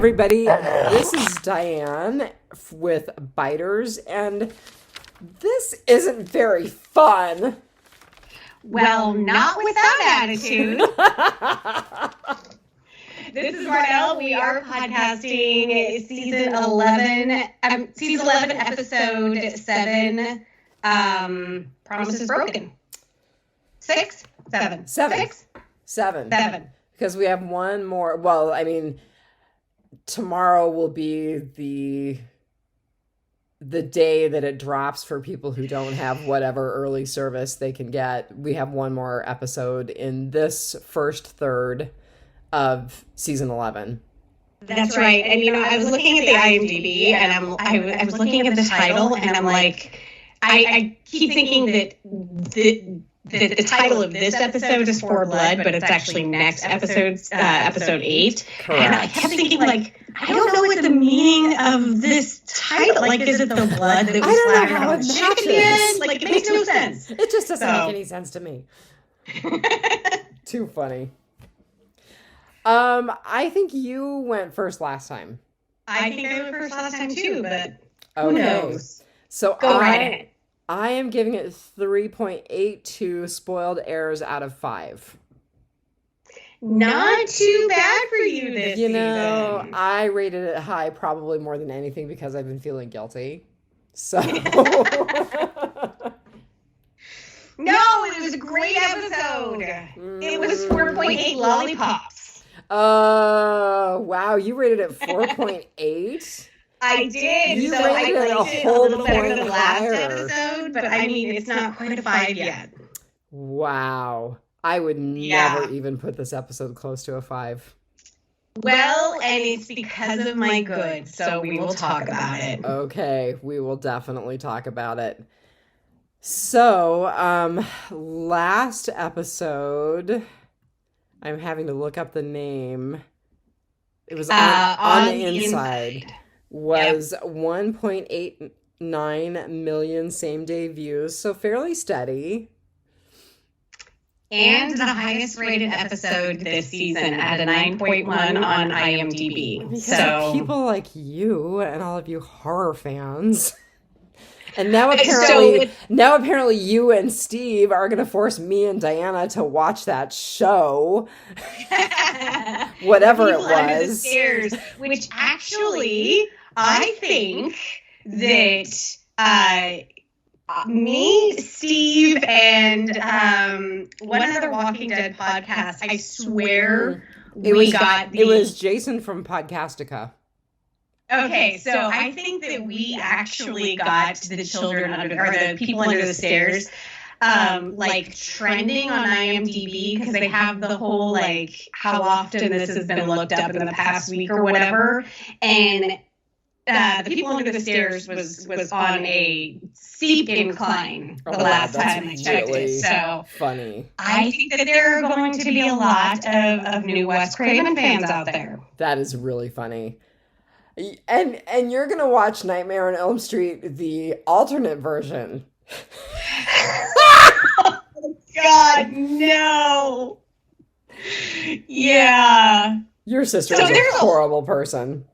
everybody. This is Dianne with Biters, and this isn't very fun. Well, not with that attitude. This is Marnell. We are podcasting season 11, episode 7, Promises Broken. 6? 7. 7. Because we have one more. Well, I mean, tomorrow will be the day that it drops for people who don't have whatever early service they can get. We have one more episode in this first third of season 11. That's right. And, I was looking at the IMDb, and I was looking at the title, and I'm like, I keep thinking that the title of this episode is For Blood, but it's actually next episode 8. Correct. And I kept thinking, like, I don't know what the meaning of this title, like, is it the blood that was splattered on the chicken? Like, it makes no sense. It just doesn't make any sense to me. Too funny. I think you went first last time. I think I went first last time too, but who Okay. knows? So Go right ahead. I am giving it 3.82 spoiled airs out of 5. Not too bad for you this season. I rated it high probably more than anything because I've been feeling guilty. So No, it was a great episode. It was 4.8 lollipops. Wow, you rated it 4.8? I did. You so I rated it liked it a whole little better than point the last higher. episode, but I mean, it's not quite a 5 yet. Wow. I would never even put this episode close to a 5. Well, and it's because of my good, so we will talk about it. Okay, we will definitely talk about it. So, last episode, I'm having to look up the name. It was on the inside. Was 1.89 million same-day views, so fairly steady. And the highest rated episode this season at a 9.1 on IMDb. Because of people like you and all of you horror fans. And now apparently you and Steve are going to force me and Diana to watch that show. Whatever it was. Under the Stairs, which actually, I think that me, Steve, and one other Walking Dead podcast, I swear it was Jason from Podcastica. Okay, so I think that we actually got the people under the stairs, like trending on IMDb because they have the whole like how often this has been looked up in the past week or whatever, and the people under the stairs was on a steep incline the last time I checked it. So funny. I think that there are going to be a lot of new Wes Craven fans out there. That is really funny. And you're going to watch Nightmare on Elm Street, the alternate version. Oh, God, no. Yeah. Your sister is a horrible person.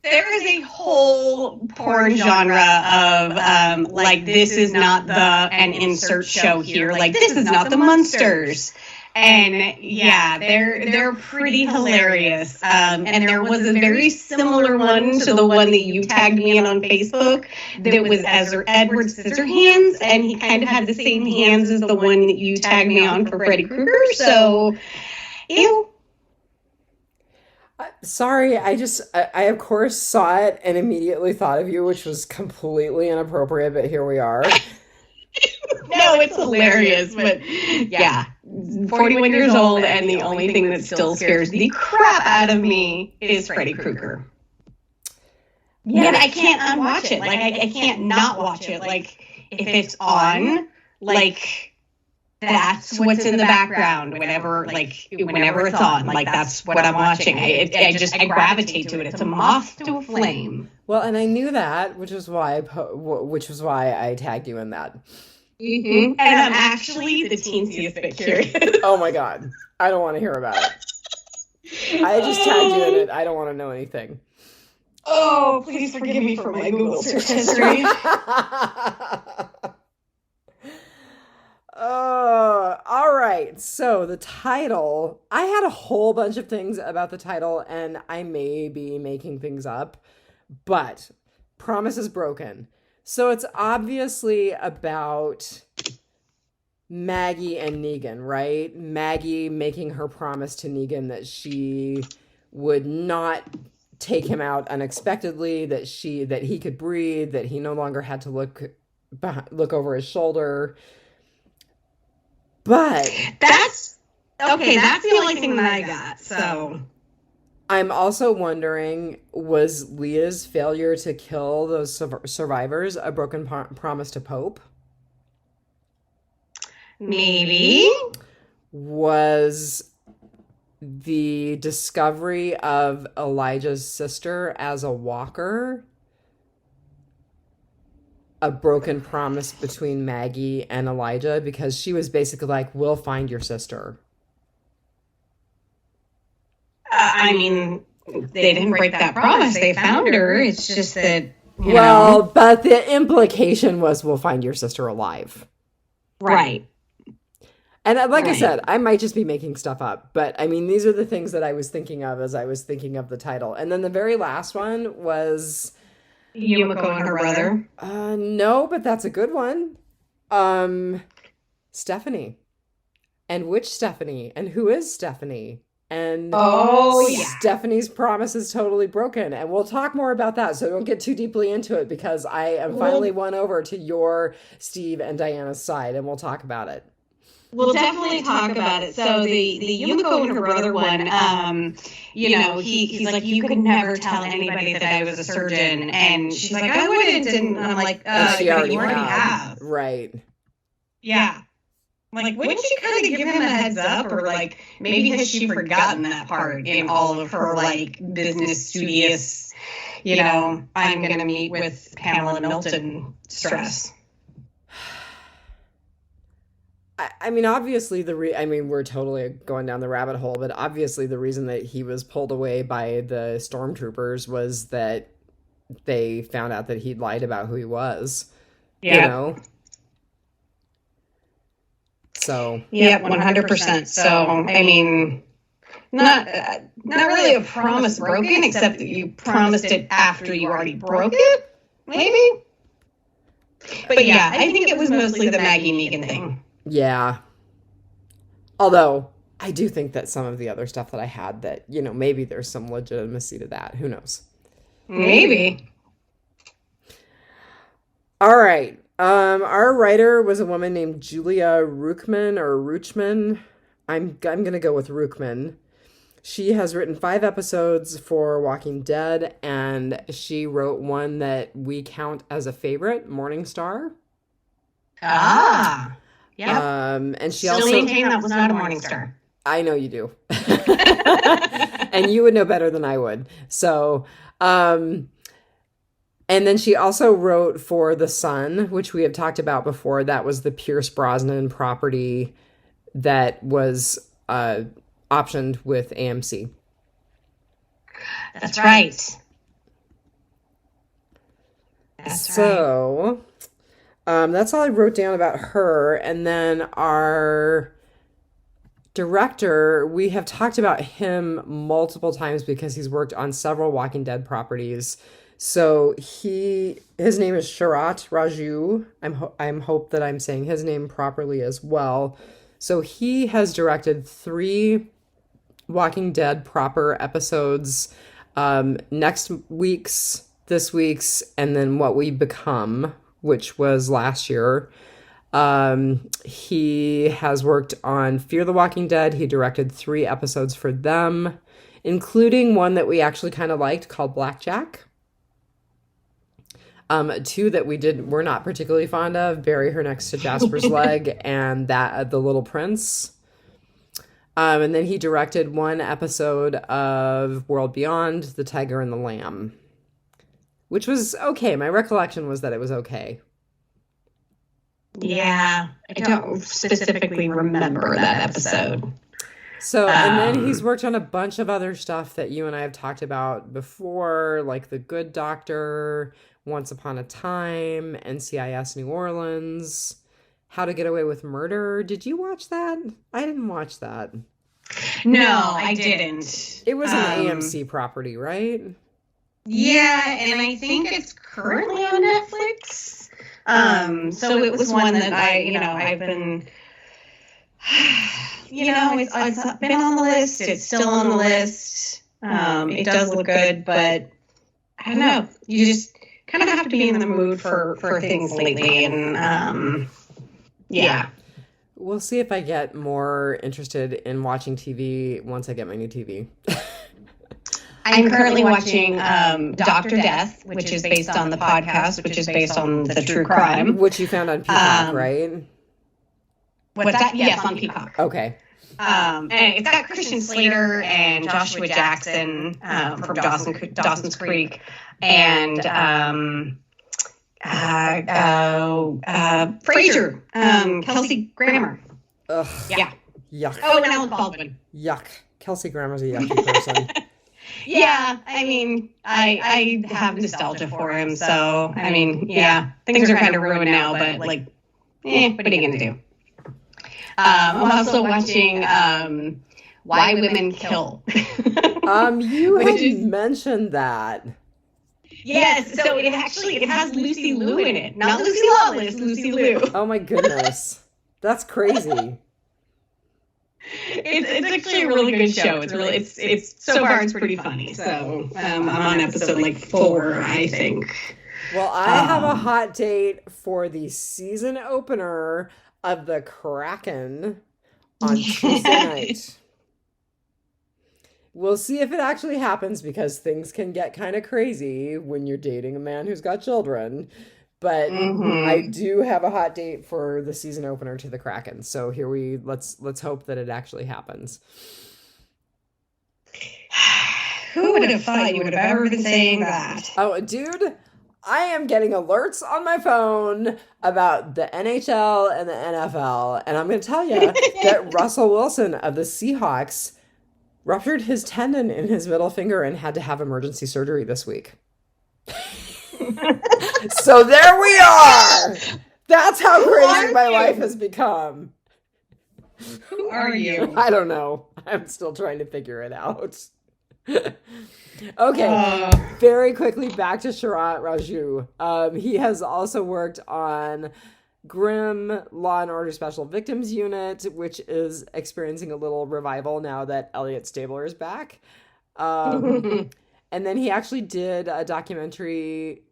There is a whole porn genre of, like, this is not an insert show here. Like, this is not the Munsters. And yeah, they're pretty hilarious. And there was a very similar one to the one that you tagged me in on Facebook that was Edward Scissorhands, and he kind of had the same hands as the one that you tagged me on for Freddy Krueger. So, ew. Sorry, I of course saw it and immediately thought of you, which was completely inappropriate, but here we are. No, it's hilarious, but yeah, 41 years old, and the only thing that still scares the crap out of me is Freddy Krueger. Yeah, I can't unwatch it. Like, I can't not watch it. Like, if it's on, like, that's what's in the background whenever it's on. Like, that's what I'm watching. I gravitate to it. It's a moth to a flame. Well, and I knew that, which was why I tagged you in that. Mm-hmm. And I'm actually the teensiest bit curious. Oh my God. I don't want to hear about it. I just tagged you in it. I don't want to know anything. Oh, please forgive me for my Google search history. All right. So the title, I had a whole bunch of things about the title, and I may be making things up, but Promise is Broken. So it's obviously about Maggie and Negan, right? Maggie making her promise to Negan that she would not take him out unexpectedly, that he could breathe, that he no longer had to look over his shoulder. But that's the only thing that I got. So I'm also wondering, was Leah's failure to kill those survivors a broken promise to Pope? Maybe. Was the discovery of Elijah's sister as a walker a broken promise between Maggie and Elijah, because she was basically like, we'll find your sister. I mean, they didn't break that promise. They found her. It's just that, but the implication was, we'll find your sister alive. Right. And like I said, I might just be making stuff up, but I mean, these are the things that I was thinking of as I was thinking of the title. And then the very last one was Yumiko and her brother. No, but that's a good one. Stephanie. And which Stephanie? And who is Stephanie? And Stephanie's promise is totally broken. And we'll talk more about that, so don't get too deeply into it, because I am finally won over to your Steve and Diana's side, and we'll talk about it. We'll definitely talk about it. So the Yumiko and her brother one, he's like, you could never tell anybody that I was a surgeon. And she's like, I wouldn't. And I'm like, she already you already have. Right. Yeah. Like, wouldn't she kind of give him a heads up? Or, like, maybe has she forgotten that part in all of her, like, business studious, I'm going to meet with Pamela Milton stress? I mean, obviously, we're totally going down the rabbit hole, but obviously the reason that he was pulled away by the stormtroopers was that they found out that he'd lied about who he was. Yeah. So. Yeah, 100%. So, I mean, not really a promise broken, except that you promised it after you already broke it, maybe? But yeah, I think it was mostly the Maggie Negan thing. Yeah. Although, I do think that some of the other stuff that I had that, maybe there's some legitimacy to that. Who knows? Maybe. All right. Our writer was a woman named Julia Ruchman. I'm going to go with Ruchman. She has written 5 episodes for Walking Dead, and she wrote one that we count as a favorite, Morningstar. Ah. Yeah. And she also maintained that was not a Morningstar. I know you do. And you would know better than I would. So, and then she also wrote for The Sun, which we have talked about before. That was the Pierce Brosnan property that was optioned with AMC. That's right. So, that's all I wrote down about her. And then our director, we have talked about him multiple times because he's worked on several Walking Dead properties. So his name is Sharat Raju. I'm hope that I'm saying his name properly as well. So he has directed 3 Walking Dead proper episodes, next week's, this week's, and then What We Become, which was last year. He has worked on Fear the Walking Dead. He directed 3 episodes for them, including one that we actually kind of liked called Blackjack. 2 that we're not particularly fond of, Bury Her Next to Jasper's Leg, and that The Little Prince. And then he directed 1 episode of World Beyond, The Tiger and the Lamb, which was okay. My recollection was that it was okay. Yeah, I don't specifically remember that episode. So, and then he's worked on a bunch of other stuff that you and I have talked about before, like The Good Doctor, Once Upon a Time, NCIS New Orleans, How to Get Away with Murder. Did you watch that? I didn't watch that. No, I didn't. It was an AMC property, right? Yeah, and I think it's currently on Netflix. So it was one that I've been, it's been on the list. It's still on the list. It does look good, but I don't know. You just kind of have to be in the mood for things lately, and yeah. We'll see if I get more interested in watching TV once I get my new TV. I'm currently watching Dr. Death, which is based on the podcast, which is based on the true crime. Which you found on Peacock, right? What's that? Yes, on Peacock. Okay. And it's got Christian Slater and Joshua Jackson from Dawson's Creek, and Frasier, Kelsey Grammer. Ugh. Yeah. Yuck. Oh, and Alec Baldwin. Yuck. Kelsey Grammer's a yucky person. Yeah, I mean, I have nostalgia for him, so, I mean, yeah, things are kind of ruined now, but, what are you going to do? I'm also watching Why Women Kill. You had mentioned that. Yes, so it has Lucy Liu in it. Not Lucy Lawless, Lucy Liu. Oh my goodness. That's crazy. It's actually a really good show. It's so far it's pretty funny. So I'm on episode 4, I think. Well, I have a hot date for the season opener of The Kraken on Tuesday night. We'll see if it actually happens, because things can get kind of crazy when you're dating a man who's got children. But I do have a hot date for the season opener to The Kraken. So let's hope that it actually happens. Who would have thought you would have ever been saying that? Oh, dude, I am getting alerts on my phone about the NHL and the NFL. And I'm going to tell you that Russell Wilson of the Seahawks ruptured his tendon in his middle finger and had to have emergency surgery this week. So there we are. That's how crazy my life has become. Who are you? I don't know. I'm still trying to figure it out. Okay, very quickly back to Sharat Raju. He has also worked on Grimm, Law and Order Special Victims Unit, which is experiencing a little revival now that Elliot Stabler is back. And then he actually did a documentary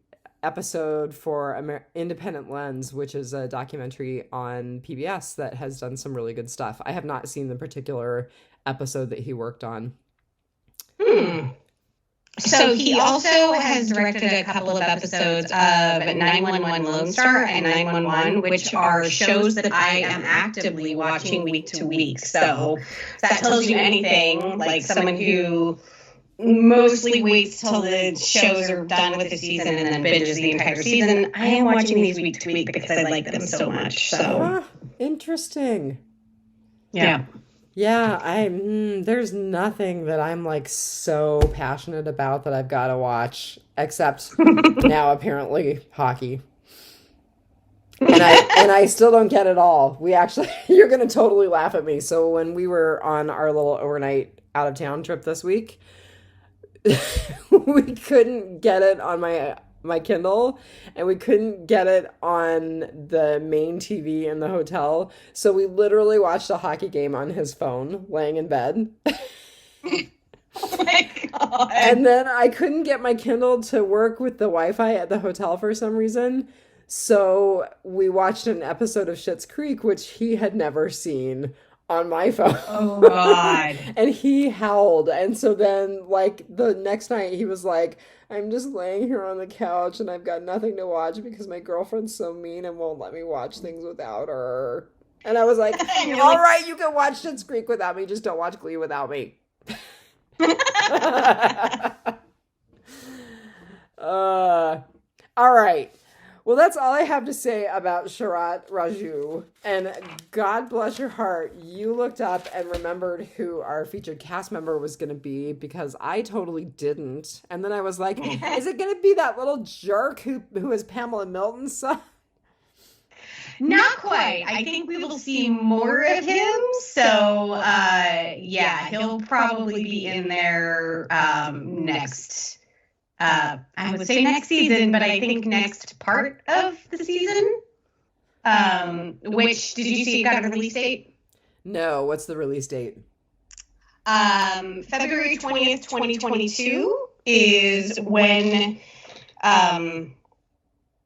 episode for Independent Lens, which is a documentary on PBS that has done some really good stuff. I have not seen the particular episode that he worked on. So he also has directed a couple of episodes of 911 Lone Star and 911, which are shows that I am actively watching week to week. So if that tells you anything, like someone who mostly waits till the shows are done with the season and then binges the entire season, I am watching these week to week because I like them so much. So interesting. Yeah. Yeah, there's nothing that I'm like so passionate about that I've got to watch, except now apparently hockey. And I still don't get it all. You're going to totally laugh at me. So when we were on our little overnight out of town trip this week, we couldn't get it on my Kindle, and we couldn't get it on the main TV in the hotel. So we literally watched a hockey game on his phone, laying in bed. Oh my God. And then I couldn't get my Kindle to work with the Wi-Fi at the hotel for some reason. So we watched an episode of Schitt's Creek, which he had never seen, on my phone. Oh God. And he howled. And so then like the next night he was like, I'm just laying here on the couch and I've got nothing to watch because my girlfriend's so mean and won't let me watch things without her. And I was like, all right, you can watch Schitt's Creek without me, just don't watch Glee without me. All right. Well, that's all I have to say about Sharat Raju. And God bless your heart, you looked up and remembered who our featured cast member was going to be, because I totally didn't. And then I was like, is it going to be that little jerk who is Pamela Milton's son? Not quite. I think we will see more of him. So, yeah, he'll probably be in there next. I would say next season, but I think next part of the season. Which, did you see it got a release date? No, what's the release date? February 20th, 2022 is when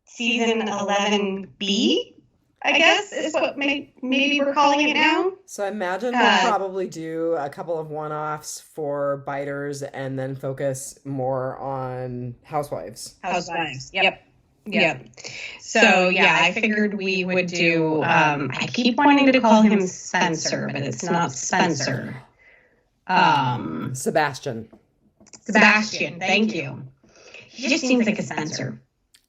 season 11B, I guess, is what maybe we're calling it now. So I imagine we'll probably do a couple of one-offs for Biters and then focus more on Housewives. Yep. So, yeah, I figured we would do, I keep wanting to call him Spencer, but it's not Spencer. Sebastian, thank you. He just seems like a Spencer.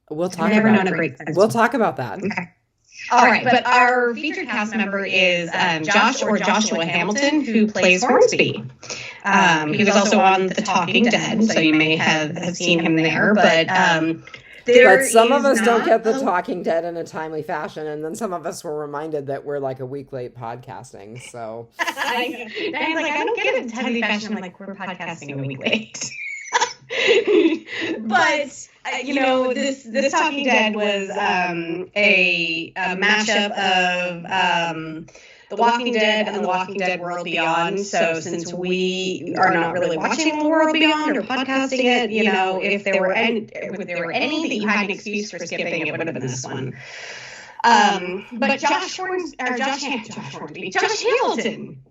We'll talk I've never about known a great Spencer. We'll talk about that. Okay. All right, but our featured cast member is Josh or Joshua Hamilton, who plays Hornsby. He was also on The Talking Dead, so you may have seen him there. But some of us don't get The Talking Dead in a timely fashion, and then some of us were reminded that we're like a week late podcasting. So I don't get it in timely fashion. I'm like, we're podcasting a week late. But this Talking Dead was a mashup of The Walking Dead and The Walking Dead World Beyond. So since we are not really watching The World Beyond or podcasting it, if there were any that you had an excuse for skipping, it would have been this one. But Josh Hamilton.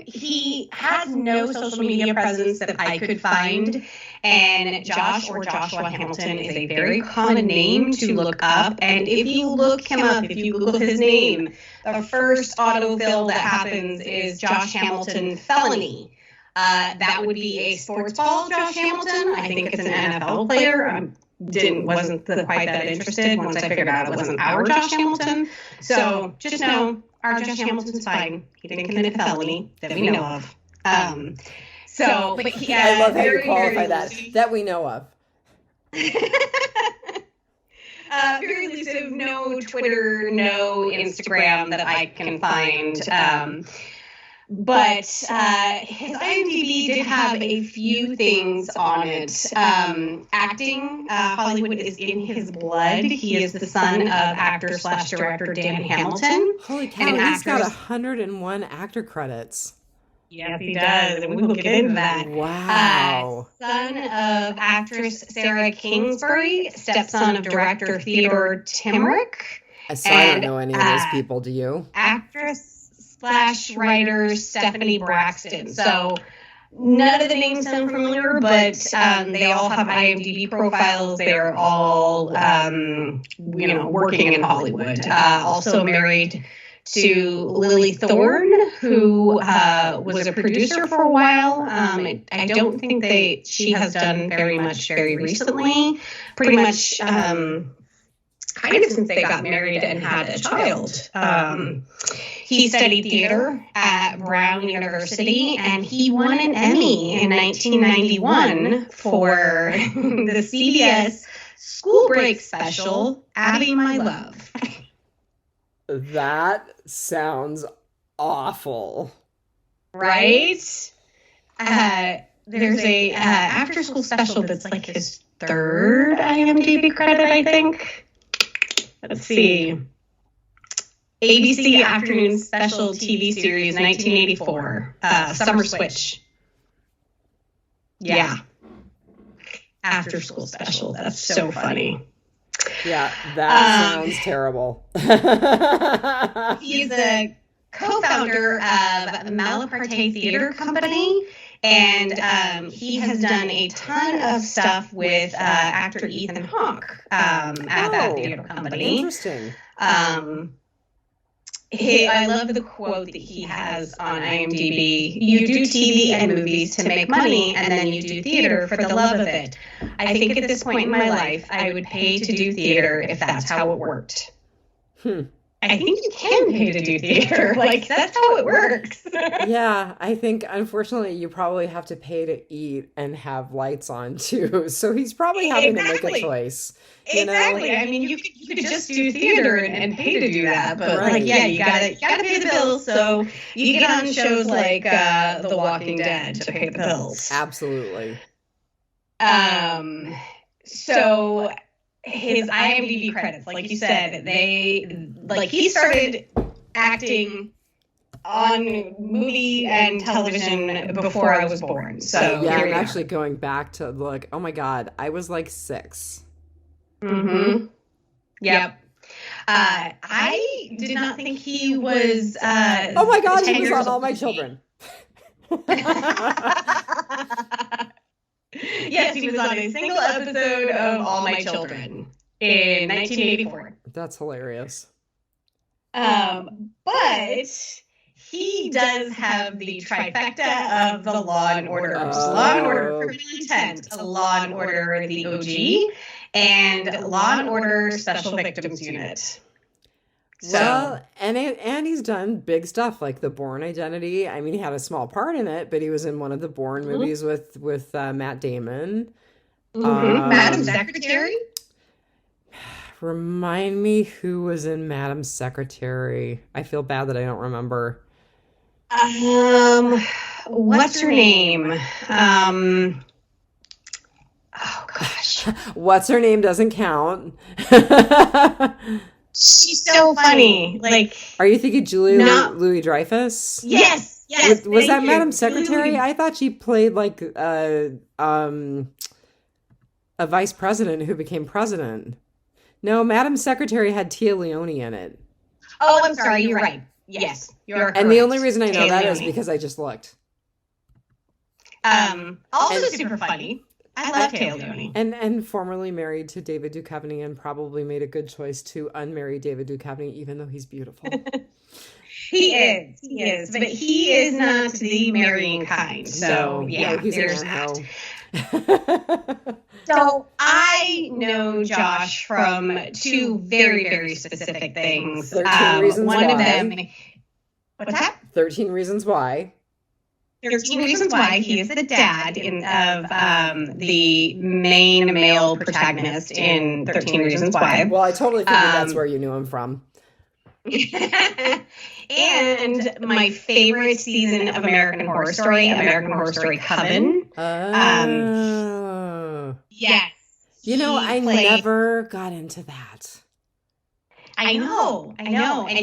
He has no social media presence that I could find, and Josh or Joshua Hamilton is a very common name to look up. And if you look him up, if you Google his name, the first autofill that happens is Josh Hamilton felony. That would be a sports ball Josh Hamilton. I think it's an NFL player. Wasn't quite that interested once I figured out it wasn't our Josh Hamilton. So just know our Josh Hamilton's fine. He didn't commit a felony that we know of. I love how you qualify that we know of. Very elusive. No Twitter, no Instagram that I can find. But his IMDb did have a few things on it. Acting, Hollywood is in his blood. He is the son of actor/director Dan Hamilton. Holy cow, he's got 101 actor credits. Yes, he does, and we will get into that. Wow. Son of actress Sarah Kingsbury, stepson of director Theodore Timmerick. So I don't know any of those people, do you? Actress/writer Stephanie Braxton. So none of the names sound familiar, but they all have IMDb profiles. They're all, working in Hollywood. Also married to Lily Thorne, who was a producer for a while. I don't think she has done very much very recently. Pretty much kind of since they got married and had a child. He studied theater at Brown University, and he won an Emmy in 1991 for the CBS school break special, Abby My Love. That sounds awful. Right? There's a after-school special that's like his third IMDb credit, I think. Let's see. ABC Afternoon Special TV Series, 1984. Summer Switch. Yeah. After School Special. That's so funny. Yeah, that sounds terrible. He's a co-founder of Malaparte Theater Company, and he has done a ton of stuff with actor Ethan Hawke at that theater company. Interesting. I love the quote that he has on IMDb. You do TV and movies to make money, and then you do theater for the love of it. I think at this point in my life, I would pay to do theater if that's how it worked. I think you can pay to do theater. Like, that's how it works. Yeah, I think, unfortunately, you probably have to pay to eat and have lights on, too. So he's probably having to make a choice. Exactly. I mean, you could just do theater and pay to do that. But, like, yeah, you gotta pay the bills. So you get on shows like The Walking Dead to pay the bills. Absolutely. So his IMDb credits, like you said, he started acting on movie and television before I was born. So yeah, I'm actually going back to look. Oh my God, I was like 6. Mm-hmm. Yep. I did not think he was. Oh my God, he was on All My Children. Yes, he was on a single episode of All My Children in 1984. That's hilarious. But he does have the trifecta of the Law and Order. Law and Order Criminal Intent, Law and Order the OG, and Law and Order Special Victims Unit. Well, and he's done big stuff like The Bourne Identity. I mean, he had a small part in it, but he was in one of the Bourne movies with Matt Damon. Madam Secretary? Remind me who was in Madam Secretary. I feel bad that I don't remember. What's her name? Oh gosh. What's her name doesn't count. She's so funny. Like, are you thinking Julia Louis-Dreyfus? Yes. Was that Madam Secretary? I thought she played like a vice president who became president. No, Madam Secretary had Tia Leone in it. Oh, I'm sorry. You're right. Yes, you're correct. And the only reason I know that is because I just looked. Also super funny. I love Tia Leone. And formerly married to David Duchovny, and probably made a good choice to unmarry David Duchovny, even though he's beautiful. He is. But he is not the marrying kind. So, yeah, there's that. So I know Josh from 2 very, very specific things. 13 Reasons one Why. of them. What's that? 13 Reasons Why. 13 Reasons Why. He is the dad of the main male protagonist in 13 Reasons Why. Well, I totally figured that's where you knew him from. And my favorite season of American Horror Story Coven. Yes. You know, I never got into that. I know. And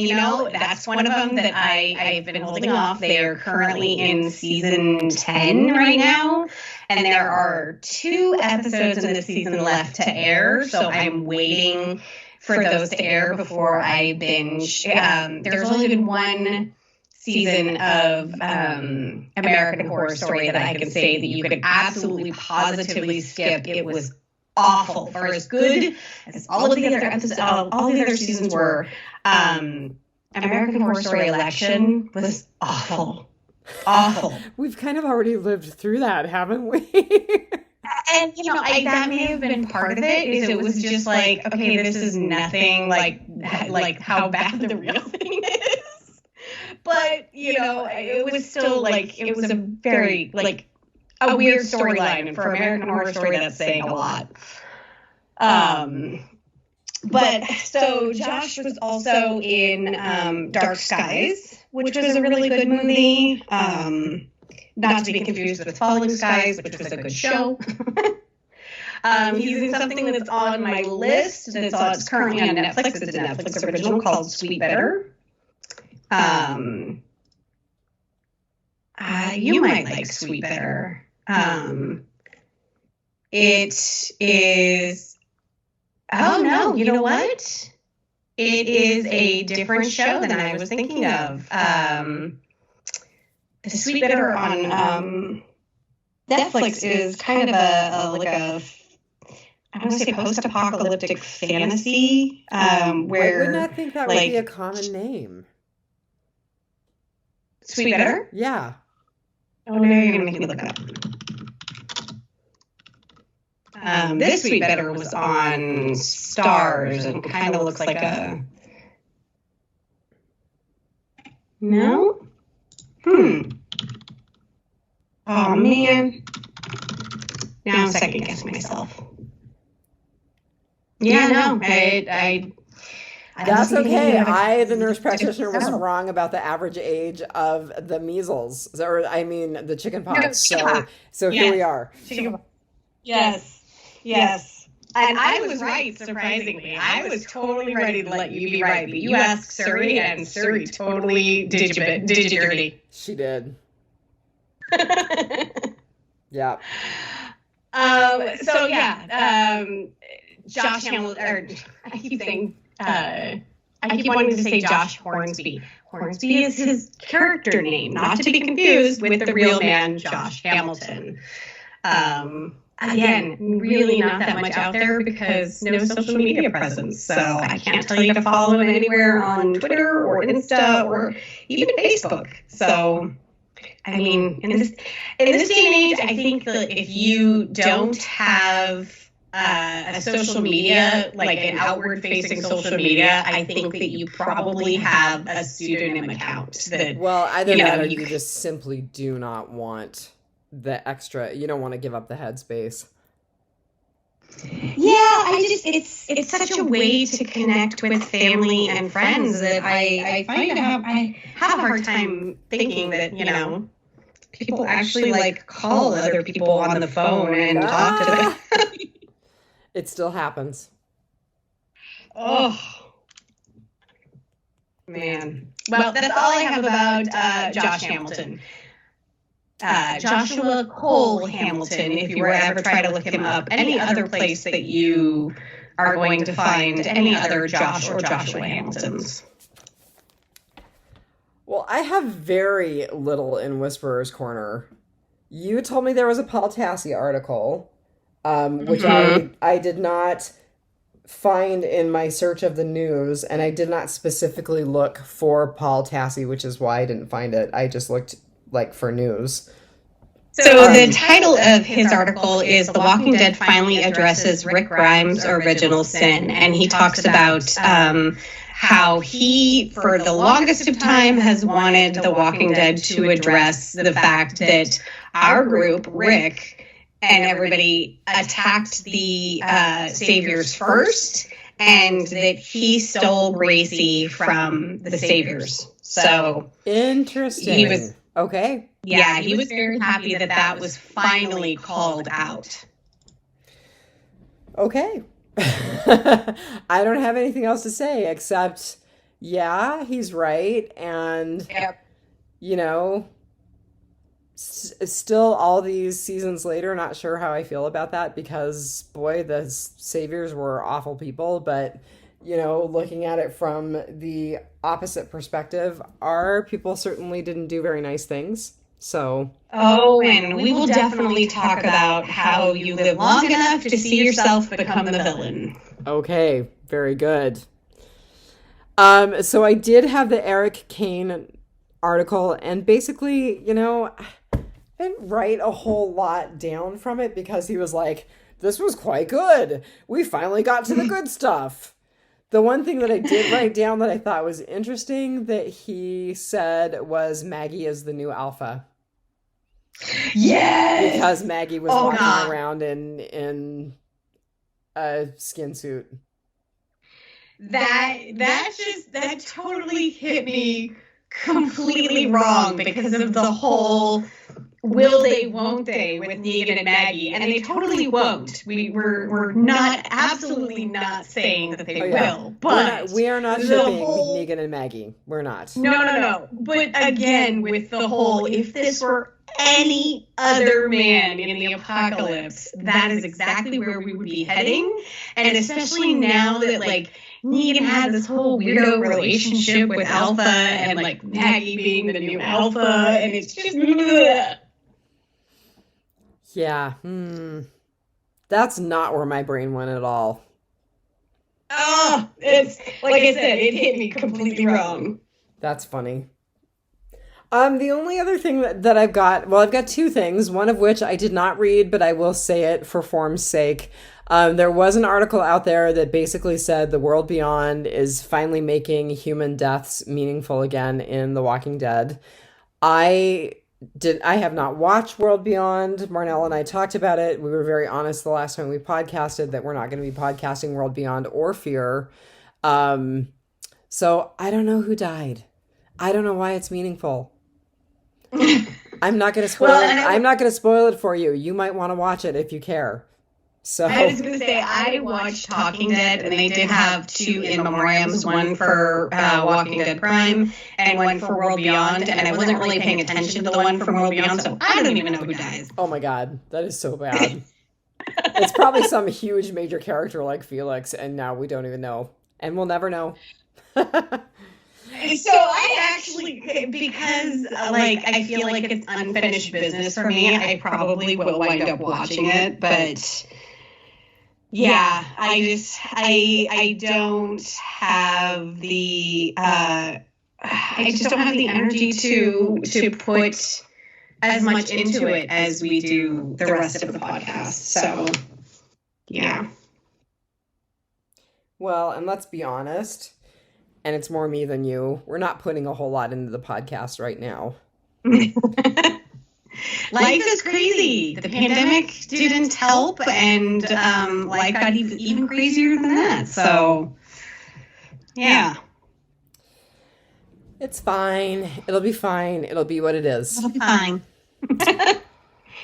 you know, that's one of them that I've been holding off. They are currently in season 10 right now. And there are 2 episodes in the season left to air. So I'm waiting for those to air before I binge. There's only been 1 season of American Horror Story that I can say that you could absolutely positively skip. It was awful. For as good as all of the other episodes, all the other seasons were, American Horror Story Election was awful. We've kind of already lived through that, haven't we? And, you know, that may have been part of it, is it was just like, okay, this is nothing like how bad the real thing is. But, you know, it was still like, it was a very, like, a weird storyline. And for American Horror Story, that's saying a lot. But so Josh was also in Dark Skies, which was a really good movie. Not to be confused with Falling Skies, which was a good show. He's in something that's on my list that's currently on Netflix. It's a Netflix original called Sweet Bitter. You might like Sweet Bitter. It is. Oh no! You know what? It is a different show than I was thinking of. The Sweet Bitter on Netflix is kind of I don't want to say post-apocalyptic fantasy, where I would not think that would be a common name. Sweet Better? Yeah. Oh, no, you're going to make me look it up. This Sweet Better was on Stars and kind of looks like a... No? Oh, man. Now I'm second guessing myself. Yeah, no, I That's okay. I, the nurse practitioner, was wrong about the average age of the measles, or I mean the chicken pox. So here we are. Yes. And I was right, surprisingly. I was totally ready to let you be right, but you asked Surrey, and Surrey totally did you dirty. She did. Yeah. Josh Hamilton, or I keep saying, I keep wanting to say Josh Hornsby. Hornsby is his character name, not to be confused with the real man, Josh Hamilton. Again, really not that much out there because no social media presence. So I can't tell you to follow him anywhere on Twitter or Insta or even Facebook. So, I mean, in this day and age, I think that if you don't have a social media, like an outward-facing social media, I think that you probably have a pseudonym account. Either that or you just simply do not want the extra. You don't want to give up the headspace. Yeah, it's such a way to connect with family and friends that I have a hard time thinking that, people actually call other people on the phone and talk to them. It still happens. Oh, man. Well, that's all I have about Josh Hamilton. Joshua Cole Hamilton, if you were ever try to look him up. Any other place that you are going to find any other Josh or Joshua Hamiltons? Well, I have very little in Whisperer's Corner. You told me there was a Paul Tassi article. Which I did not find in my search of the news, and I did not specifically look for Paul Tassi, which is why I didn't find it. I just looked for news. So the title of his article is "The Walking Dead Finally Addresses Rick Grimes' Original Sin," and he talks about how he, for the longest of time, has wanted The Walking Dead to address the fact that our group, Rick, and everybody attacked the Saviors first, and that he stole Gracie from the Saviors. So interesting. He was okay. Yeah, he was very happy that was finally called out. Okay. I don't have anything else to say except, yeah, he's right, and still all these seasons later, not sure how I feel about that because, boy, the Saviors were awful people. But, looking at it from the opposite perspective, our people certainly didn't do very nice things. So. Oh, and we will definitely talk about how you live long enough to see yourself become the villain. Okay, very good. So I did have the Eric Kane article, and basically, I didn't write a whole lot down from it because he was like, this was quite good. We finally got to the good stuff. The one thing that I did write down that I thought was interesting that he said was Maggie is the new alpha. Yes! Because Maggie was walking around in a skin suit. That totally hit me completely wrong because of the whole will they, won't they with Negan and Maggie, and they totally won't. We're not absolutely not saying that they will, but we are not shipping Negan and Maggie. We're not. No. But again, with the whole, if this were any other man in the apocalypse, that is exactly where we would be heading, and especially now that Negan had this whole weirdo relationship with Alpha, and Maggie being the new Alpha, and it's just. Yeah. That's not where my brain went at all. Oh, it's like I said, it hit me completely wrong. That's funny. The only other thing that I've got two things, one of which I did not read, but I will say it for form's sake. There was an article out there that basically said the world beyond is finally making human deaths meaningful again in The Walking Dead. I have not watched World Beyond. Marnell and I talked about it. We were very honest the last time we podcasted that we're not going to be podcasting World Beyond or Fear. So I don't know who died. I don't know why it's meaningful. I'm not going to spoil it. I'm not going to spoil it for you. You might want to watch it if you care. So I was going to say, I watched Talking Dead, and they did have 2 in memoriams, one for Walking Dead Prime and one for World Beyond, and I wasn't really paying attention to the one from World Beyond, so I don't even know who dies. Oh my God, that is so bad. It's probably some huge major character like Felix, and now we don't even know, and we'll never know. So I actually, because I feel like it's unfinished business for me, I probably will wind up watching it, but yeah, I don't have the energy to put as much into it as we do the rest of the podcast. So yeah. Well, and let's be honest, and it's more me than you, we're not putting a whole lot into the podcast right now. Life is crazy. The pandemic didn't help, and life got even crazier than that. So, yeah. It's fine. It'll be fine. It'll be what it is. It'll be fine.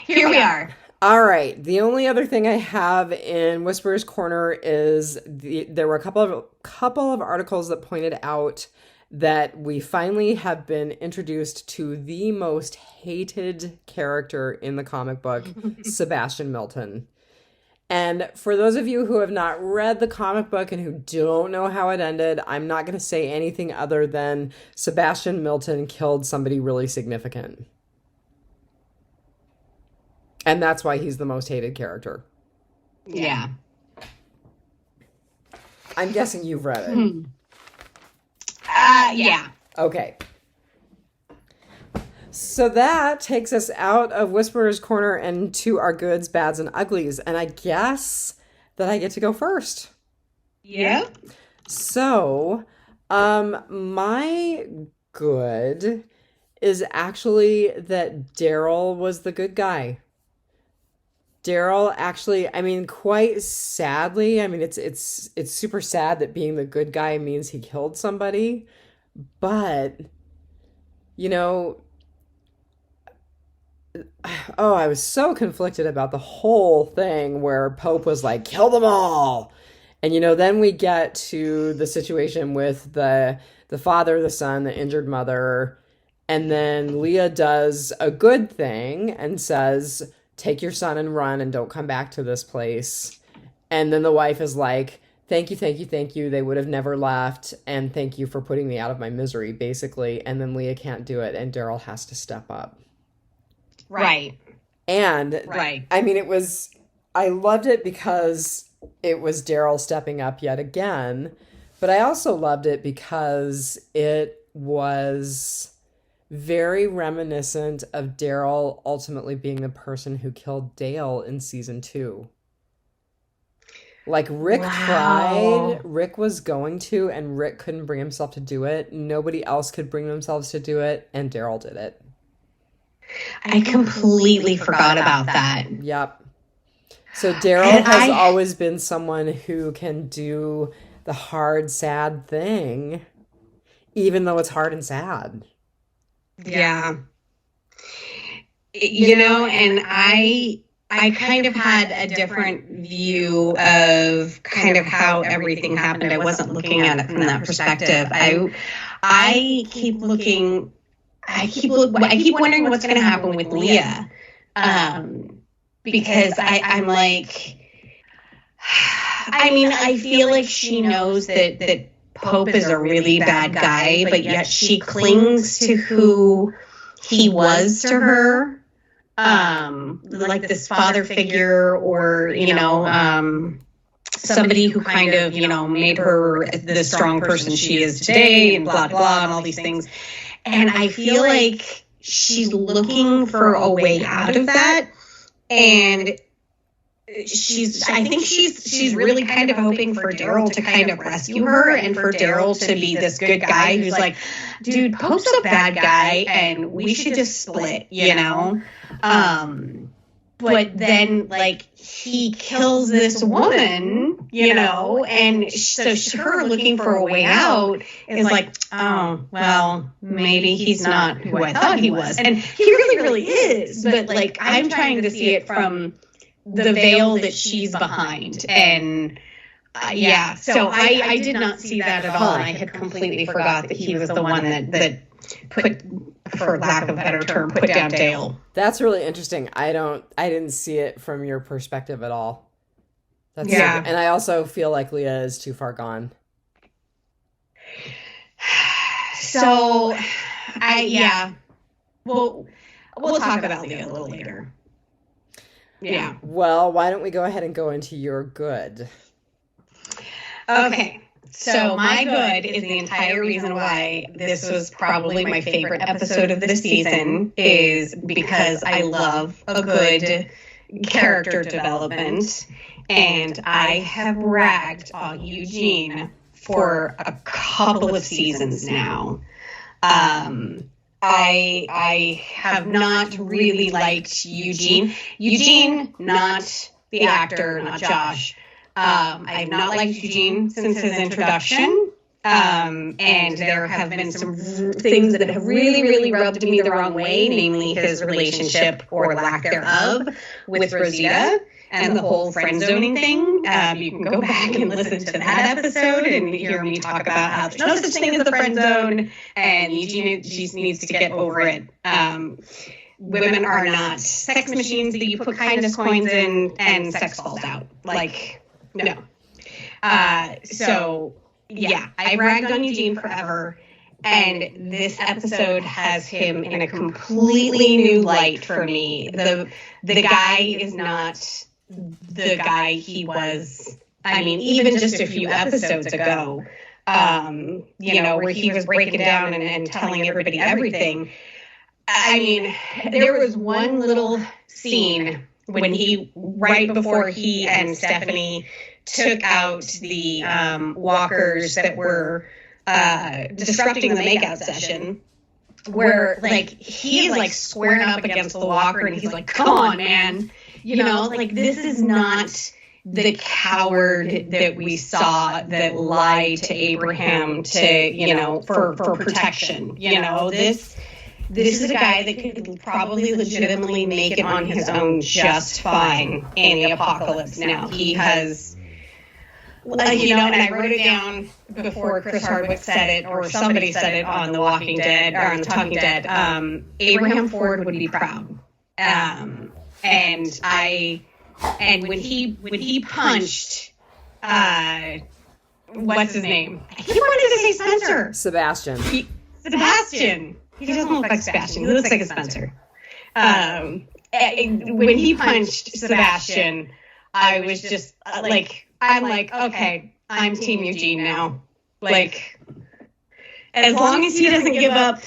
Here we are. All right. The only other thing I have in Whisperer's Corner is there were a couple of articles that pointed out that we finally have been introduced to the most hated character in the comic book, Sebastian Milton. And for those of you who have not read the comic book and who don't know how it ended, I'm not going to say anything other than Sebastian Milton killed somebody really significant. And that's why he's the most hated character. Yeah. I'm guessing you've read it. Yeah. Okay. So that takes us out of Whisperer's Corner and to our goods, bads, and uglies. And I guess that I get to go first. Yeah. So, my good is actually that Daryl was the good guy. Daryl actually, I mean, quite sadly, I mean, it's super sad that being the good guy means he killed somebody, but, you know, oh, I was so conflicted about the whole thing where Pope was like, kill them all. And, you know, then we get to the situation with the father, the son, the injured mother, and then Leah does a good thing and says, take your son and run and don't come back to this place. And then the wife is like, thank you, thank you, thank you. They would have never left. And thank you for putting me out of my misery, basically. And then Leah can't do it. And Daryl has to step up. Right. And right. I mean, I loved it because it was Daryl stepping up yet again. But I also loved it because it was very reminiscent of Daryl ultimately being the person who killed Dale in season 2. Like, Rick tried, Rick was going to, and Rick couldn't bring himself to do it. Nobody else could bring themselves to do it, and Daryl did it. I completely forgot about that. Yep. So Daryl has always been someone who can do the hard, sad thing, even though it's hard and sad. Yeah. You know, and I kind of had a different view of kind of how everything happened. I wasn't looking at it from that perspective. I keep wondering what's going to happen with Leah. Because I'm like, I mean, I feel like she knows that Pope is a really bad guy, but yet she clings to who he was to her, like this father figure, or, you know, somebody who kind of, you know, made her the strong person she is today, and blah, blah, and all these things. And I feel like she's looking for a way out of that. And I think she's really kind of hoping for Daryl to kind of rescue her and for Daryl to be this good guy who's like, dude, Pope's a bad guy and we should just split, you know? But then, like, he kills this woman, you know, and so her looking for a way out is like, oh, well, maybe he's not who I thought he was. And he really, really is. But, like, I'm trying to see it from the veil that she's behind. And, yeah, so I did not see that at all. And I had completely forgot that he was the one that put, for lack of a better term, put down Dale. That's really interesting. I didn't see it from your perspective at all. That's yeah. And I also feel like Leah is too far gone. So, yeah. We'll talk about Leah a little later. Yeah. Well, why don't we go ahead and go into your good? Okay. So my good is the entire reason why this was probably my favorite episode of the season is because I love a good character development. And I have ragged on Eugene for a couple of seasons now. I have not really liked Eugene. Eugene, not the actor, not Josh. I have not liked Eugene since his introduction. And there have been some things that have really, really rubbed me the wrong way, namely his relationship or lack thereof with Rosita and the whole friend zoning thing. You can go back and listen to that episode and hear me talk about how there's no such thing as the friend zone and Eugene just needs to get over it. Women are not sex machines that you put kindness coins in and sex falls out. Like, no. So, yeah, I ragged on Eugene forever, and this episode has him in a completely new light for me. The guy is not the guy he was, I mean, even just a few episodes ago, you know, where he was breaking down and telling everybody everything. I mean, there was one little scene when right before he and Stephanie took out the walkers that were disrupting the makeout session, where, like, he's, like, squaring up against the walker, and he's like, come on, man. You know, like, this is not the coward that we saw that lied to Abraham to, you know, for protection. You know, this is a guy that could probably legitimately make it on his own just fine in the apocalypse now. He has, you know, and I wrote it down before Chris Hardwick said it, or somebody said it on The Walking Dead, or on The Talking Dead, Abraham Ford would be proud. And when he punched, what's his name? I keep wanting to say Spencer. Sebastian. Sebastian. He doesn't look like Sebastian. He looks like a Spencer. When he punched Sebastian, I was just I'm like, okay, I'm Team Eugene now. Like, as long as he doesn't give up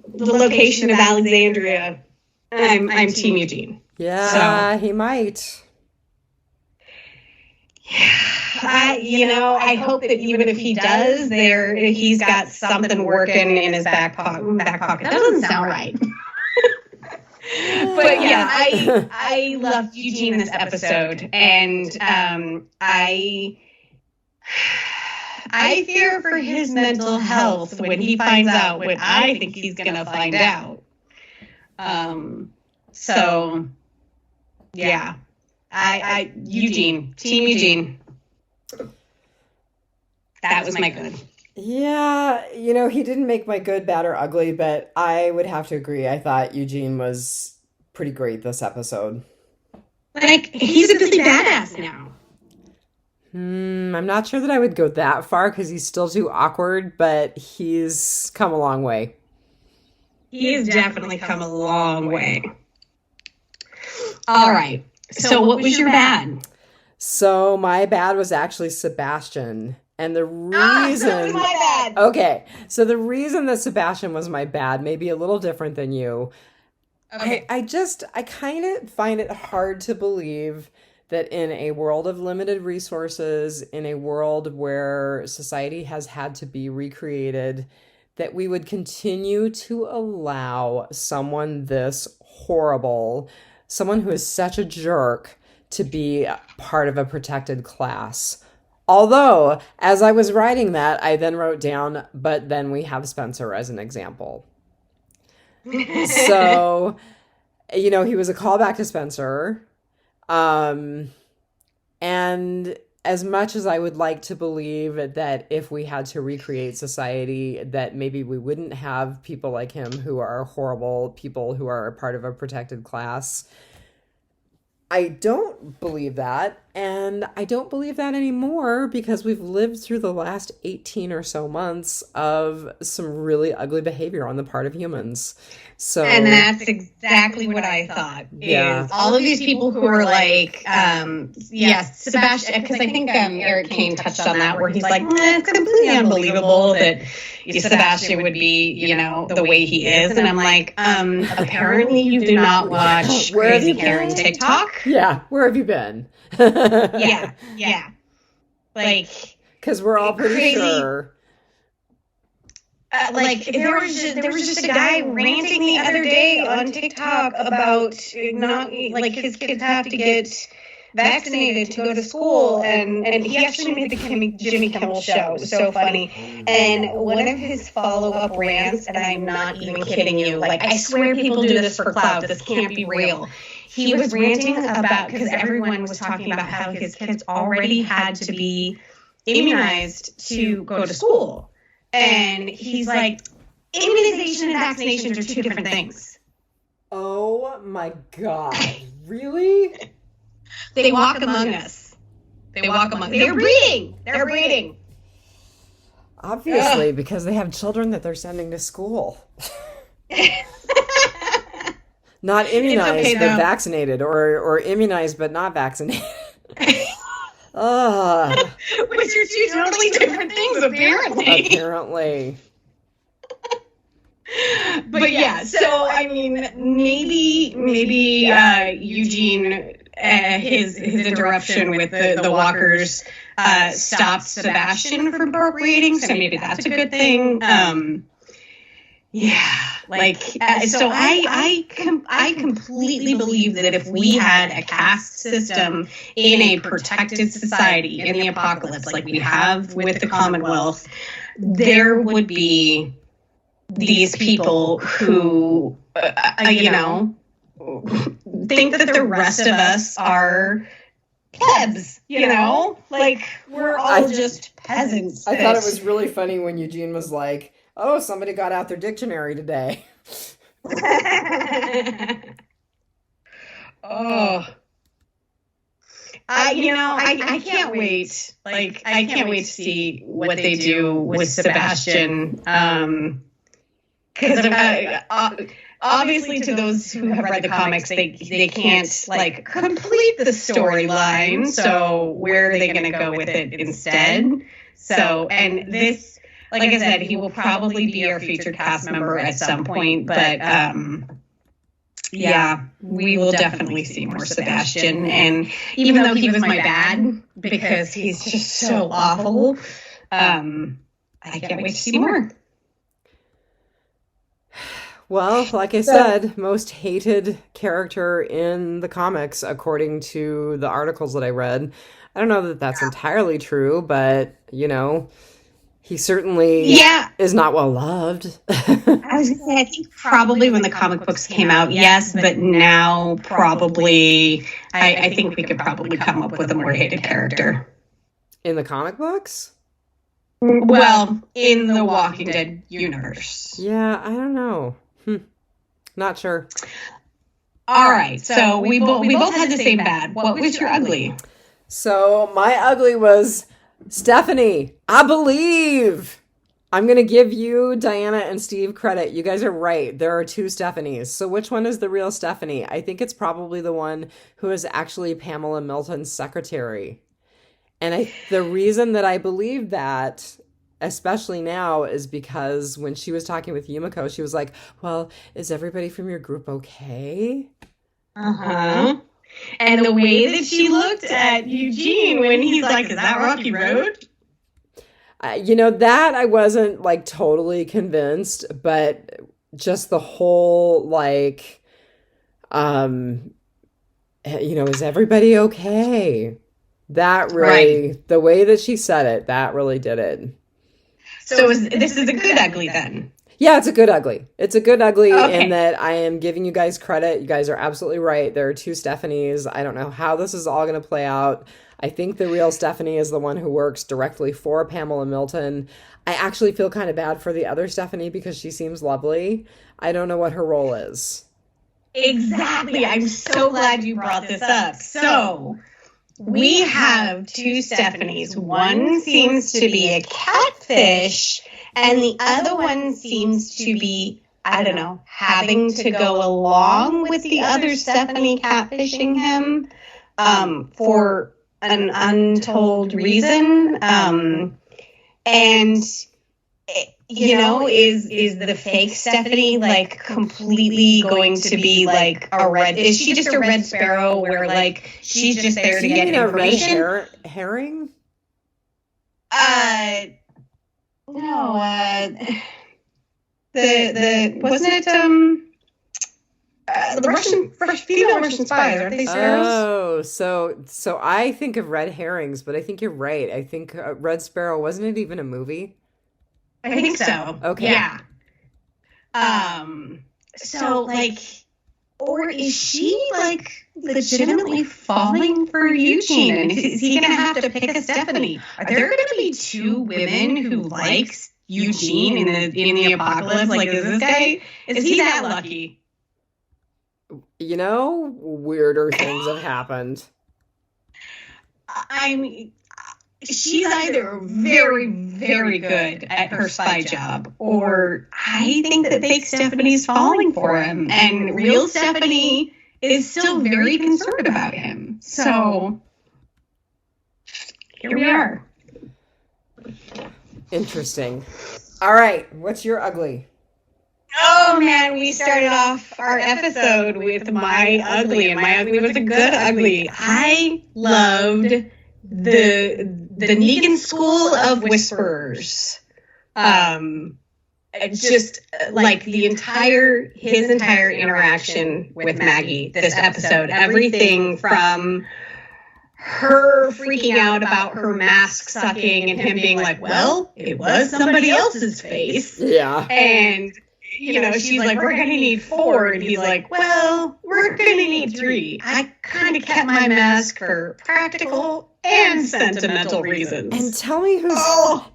the location of Alexandria, I'm Team Eugene. Yeah, so, he might. I hope that even if he does, he's got something working in his back pocket. That doesn't sound right. But yeah, I loved Eugene in this episode, and I fear for his mental health when he finds out what I think he's gonna find out. So yeah. Eugene, Team Eugene. That was my good. Yeah, you know, he didn't make my good, bad, or ugly, but I would have to agree. I thought Eugene was pretty great this episode. Like, he's a Disney badass now. I'm not sure that I would go that far because he's still too awkward, but he's come a long way. He has definitely come a long way. All right. So what was your bad? So my bad was actually Sebastian. And the reason, my bad. Okay, so the reason that Sebastian was my bad may be a little different than you. Okay. I kind of find it hard to believe that in a world of limited resources, in a world where society has had to be recreated, that we would continue to allow someone this horrible, someone who is such a jerk, to be part of a protected class. Although, as I was writing that, I then wrote down, but then we have Spencer as an example. So, he was a callback to Spencer. And as much as I would like to believe that if we had to recreate society, that maybe we wouldn't have people like him who are horrible people who are a part of a protected class, I don't believe that. And I don't believe that anymore because we've lived through the last 18 or so months of some really ugly behavior on the part of humans. So, and that's exactly what I thought. Yeah. Is all of these people who are like, yes, Sebastian, because I think Eric Kane touched on that, where he's like, it's completely unbelievable that Sebastian would be, the way he is. And I'm like, apparently you do not watch Crazy Karen TikTok. Yeah, where have you been? Yeah. Like, because we're all pretty crazy. Sure. There was just a guy ranting the other day on TikTok about not like his kids have to get vaccinated to go to school, and he actually made the Jimmy Kimmel show. It was so funny. And one of his follow-up rants, and I'm not even kidding you, like, I swear people do this for clout, this can't be real. He was ranting about, because everyone was talking about how his kids already had to be immunized to go to school. And he's like, immunization and vaccinations are two different things. Oh my God. Really? They walk among us. They're breeding. They're breeding. Obviously, because they have children that they're sending to school. Not immunized, but vaccinated, or immunized, but not vaccinated. Which are two totally different things, apparently. But yeah, so I mean, maybe Eugene, his interruption with the walkers stopped Sebastian from procreating, so maybe that's a good thing. Yeah, so I completely believe that if we had a caste system in a protected society in the apocalypse, like we have with the Commonwealth, there would be these people who, think that the rest of us are plebs, like we're all just peasants. I thought it was really funny when Eugene was like, oh, somebody got out their dictionary today. Oh, I can't wait. Like, I can't wait to see what they do with Sebastian. Because obviously, to those who have read the comics, they can't like complete the storyline. So where are they going to go with it instead? So, and this, like I said, he will probably be our featured cast member at some point, but yeah, we will definitely see more Sebastian. And even though he was my bad because he's just so awful, I can't wait to see more. Well, like I said, most hated character in the comics, according to the articles that I read. I don't know that that's entirely true, but, he certainly is not well loved. I was going to say, I think probably when the comic books came out, yes, but now probably, I think we could probably come up with a more hated character. In the comic books? Well, in the Walking Dead universe. Yeah, I don't know. Not sure. All right, so we both had the same bad. What was your ugly? So my ugly was Stephanie. I believe. I'm going to give you, Diana and Steve, credit. You guys are right. There are two Stephanies. So which one is the real Stephanie? I think it's probably the one who is actually Pamela Milton's secretary. And the reason that I believe that, especially now, is because when she was talking with Yumiko, she was like, well, is everybody from your group okay? Uh-huh. And the way that she looked at Eugene when he's like, is that Rocky Road? That I wasn't like totally convinced, but just the whole like, is everybody okay? That really, right. The way that she said it, that really did it. So this is a good ugly then? Yeah, it's a good ugly. It's a good ugly in that I am giving you guys credit. You guys are absolutely right. There are two Stephanies. I don't know how this is all going to play out. I think the real Stephanie is the one who works directly for Pamela Milton. I actually feel kind of bad for the other Stephanie because she seems lovely. I don't know what her role is. Exactly. I'm so glad you brought this up. So we have two Stephanies. One seems to be a catfish, and the other one seems to be, I don't know, having to go along with the other Stephanie catfishing him for an untold reason. And is the fake Stephanie like completely going to be like is she just a Red Sparrow where like she's just there to get information? A red herring? No, the wasn't it the female Russian spies, aren't they sparrows? Oh, so I think of red herrings, but I think you're right. I think Red Sparrow, wasn't it even a movie? I think so. Okay. Yeah. So like, or is she like legitimately falling for Eugene? And is he gonna have to pick a Stephanie? Are there gonna be two women who likes Eugene in the apocalypse? Like, is he that lucky? Weirder things have happened. I mean, she's either very, very good at her spy job, or I think that fake Stephanie's falling for him, and real Stephanie is still very concerned about him. So here we are. Interesting. All right, what's your ugly? Oh man, we started off our episode with my ugly, and my ugly was a good ugly. I loved the Negan School of Whisperers. Just like his entire interaction with Maggie this episode, everything from her freaking out about her mask sucking and him being like, well, it was somebody else's face. Yeah. And she's like, we're going to need 4. And he's like, well, we're going to need 3. I kind of kept my mask for practical and sentimental reasons. And tell me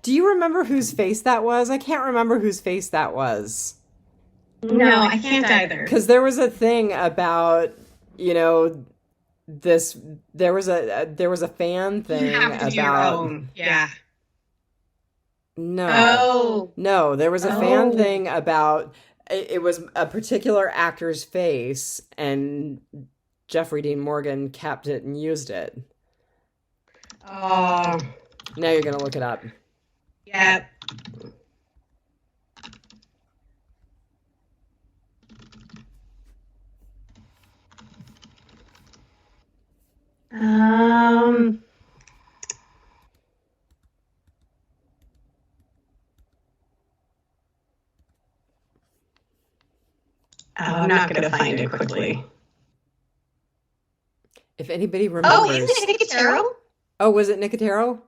do you remember whose face that was? I can't remember whose face that was. No, I can't either. Because there was a thing about, there was a fan thing you have to about do your own. Yeah. No, there was a fan thing about it was a particular actor's face, and Jeffrey Dean Morgan kept it and used it. Oh, now you're gonna look it up. Yeah. I'm not going to find it quickly. If anybody remembers. Oh, isn't it Nicotero? Oh, was it Nicotero?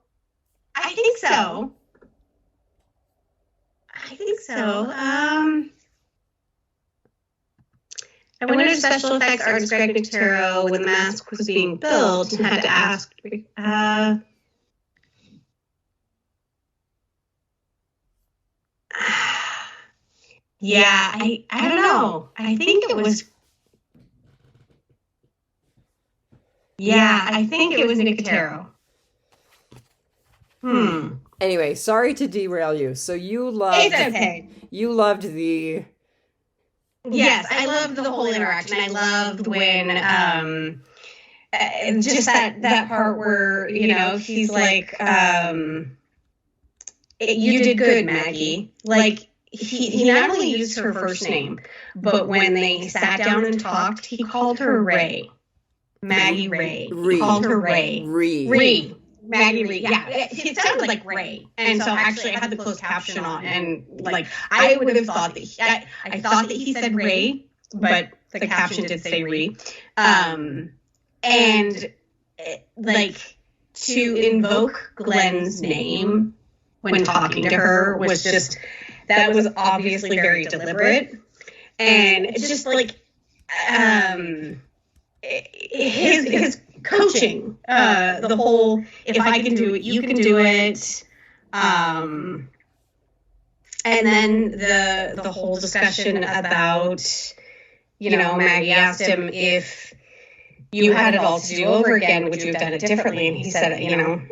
I think so. I went into special effects artist Greg Nicotero when the mask was being built and had to ask. Yeah, I don't know. I think it was. Yeah, I think it was Nicotero. Anyway, sorry to derail you. So you loved. It's okay. You loved the. Yes, I loved the whole interaction. I loved when just that part where, he's like, you did good, Maggie. Like, he not only used her first name, but when they sat down and talked, he called her Ray. Maggie Ray. He called her Ray. Ree. Maggie Ray. Yeah, it sounded like Ray. And so actually I had the closed caption on, and like I would have thought that I thought that he said Ray, but the caption did say Ree. And like, to invoke Glenn's name when talking to her was just, that was obviously very deliberate. And it's just like his coaching, the whole, if I can do it, you can do it. And then the whole discussion about, Maggie asked him, if you had it all to do over again, would you have done it differently? And he said,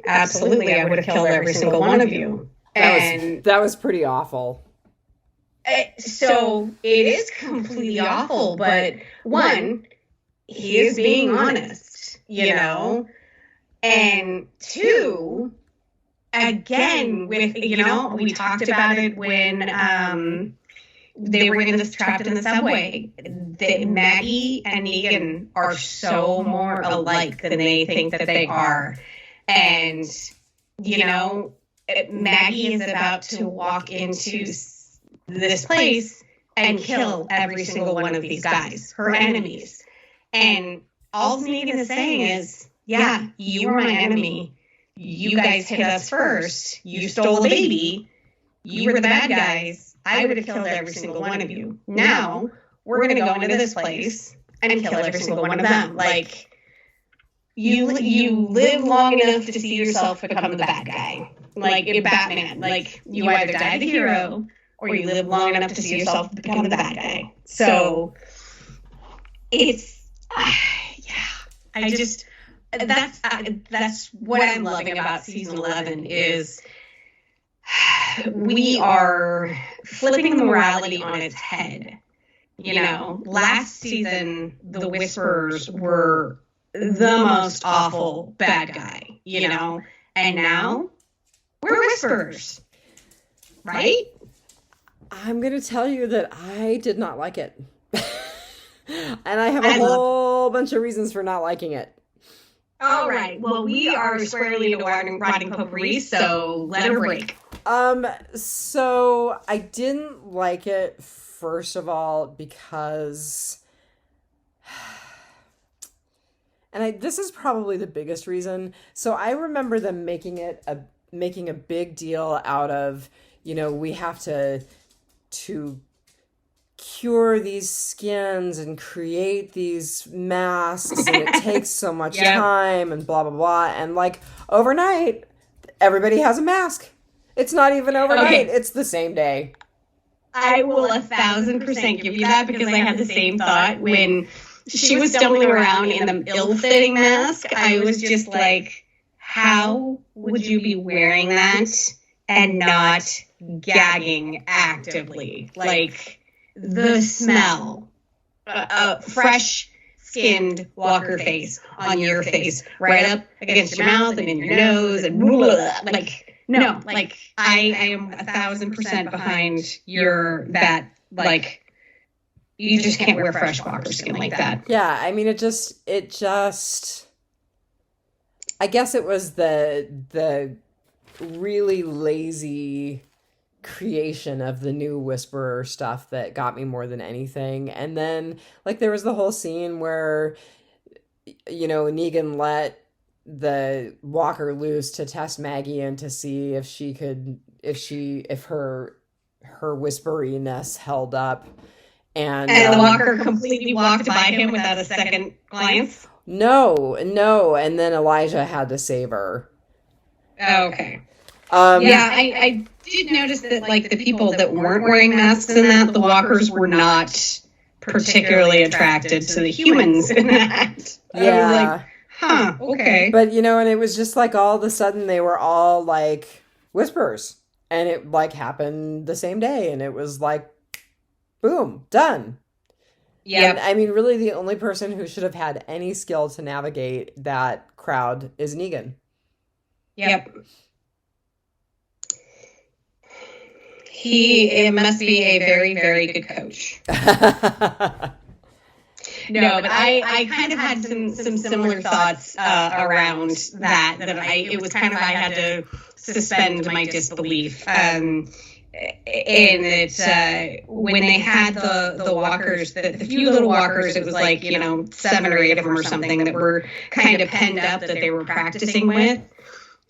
absolutely, I would have killed every single one of you. That was pretty awful. So it is completely awful, but one, he is being honest, and two, again, with, we talked about it when they were trapped in the subway. Maggie and Negan are so more alike than they think that they are. And, Maggie is about to walk into this place and kill every single one of these guys, her enemies. And all Negan is saying is, yeah, you were my enemy. You guys hit us first. You stole the baby. You were the bad guys. I would have killed every single one of you. Now, we're going to go into this place and kill every single one of them. Like, you live long enough to see yourself become the bad guy. Like in Batman. Like, you either die the hero, or you live long enough to see yourself become the bad guy. So, it's, I just, that's what I'm loving about season 11 is we are flipping the morality on its head. Last season, the Whisperers were the most awful bad guy, and now we're Whisperers, right? I'm going to tell you that I did not like it. And I have a whole bunch of reasons for not liking it. All right. Well, we are squarely into rotting potpourri, so let her break. So I didn't like it, first of all, because, and this is probably the biggest reason. So I remember them making a big deal out of, we have to cure these skins and create these masks, and it takes so much time and blah blah blah, and like overnight everybody has a mask. It's not even overnight. It's the same day. I will 1,000% give you that, because I had the same thought when she was stumbling around in the ill-fitting mask. I was just like, how would you be wearing that and not gagging actively? Like, the smell, fresh skinned Walker face on your face, right up against your mouth and in your nose, and like, no, like, I am 1,000% behind that, like, you just can't wear fresh Walker skin like that. Yeah, I mean, it just, I guess it was the really lazy creation of the new Whisperer stuff that got me more than anything. And then, like, there was the whole scene where, Negan let the Walker loose to test Maggie and to see if her whisperiness held up. And the Walker completely walked by him without a second glance. No. And then Elijah had to save her. Oh, okay. I did notice that, like, the people that weren't wearing masks in that, the Walkers were not particularly attracted to the humans in that. Yeah. I was like, okay. But, and it was just like all of a sudden they were all like Whisperers, and it like happened the same day, and it was like, boom, done. And I mean, really, the only person who should have had any skill to navigate that crowd is Negan. Yep. It must be a very, very good coach. No, but I kind of had some similar thoughts around that it was kind of, I had to suspend my disbelief. And that when they had the walkers, the few little walkers, it was like, 7 or 8 of them or something that were kind of penned up that they were practicing with.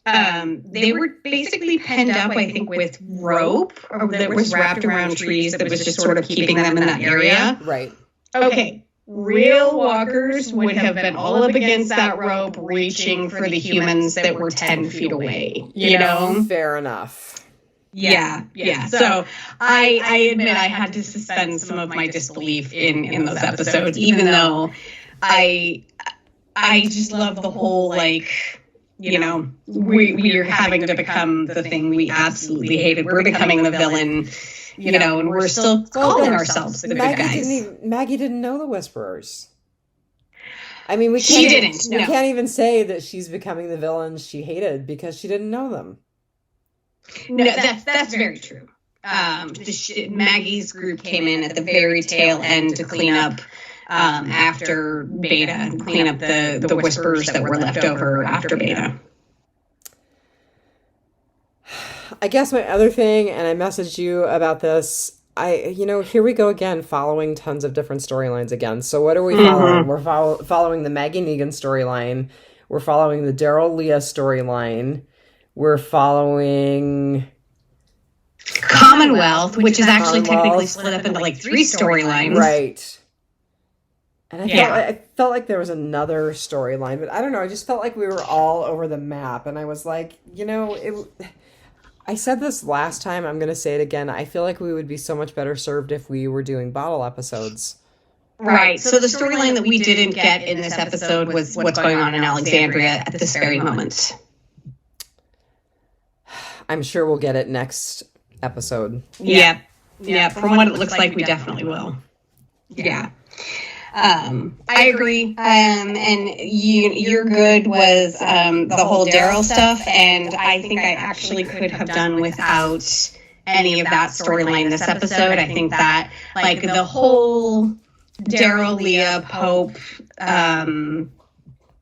They were basically penned up, I think, with rope that was wrapped around trees that was just sort of keeping them in that area. Right. Okay. Real walkers would have been all up against that rope, reaching for the humans that were 10 feet away. You know? Fair enough. Yeah. So I admit I had to suspend some of my disbelief in those episodes, even though I just love the whole, we're having to become the thing we absolutely hated. We're becoming the villain. And we're still calling ourselves the good guys. Maggie didn't know the Whisperers. I mean, we can't even say that she's becoming the villain she hated because she didn't know them. No, that's very true. Maggie's group came in at the very tail end to clean up after Beta, and clean up the Whisperers that were left over after Beta. I guess my other thing, and I messaged you about this, here we go again, following tons of different storylines again. So what are we following? We're following the Maggie Negan storyline. We're following the Daryl Leah storyline. We're following Commonwealth, which is actually technically split up into 3 storylines. Right. And I felt like there was another storyline, but I don't know. I just felt like we were all over the map. And I was like, I said this last time, I'm going to say it again. I feel like we would be so much better served if we were doing bottle episodes. Right. So the storyline that we didn't get in this episode was what's going on in Alexandria at this very moment. I'm sure we'll get it next episode. Yeah. From what it looks like, we definitely will. Yeah. I agree. And your good was the whole Daryl stuff, and I think I actually could have done without any of that storyline this episode. I think that the whole Daryl, Leah, Pope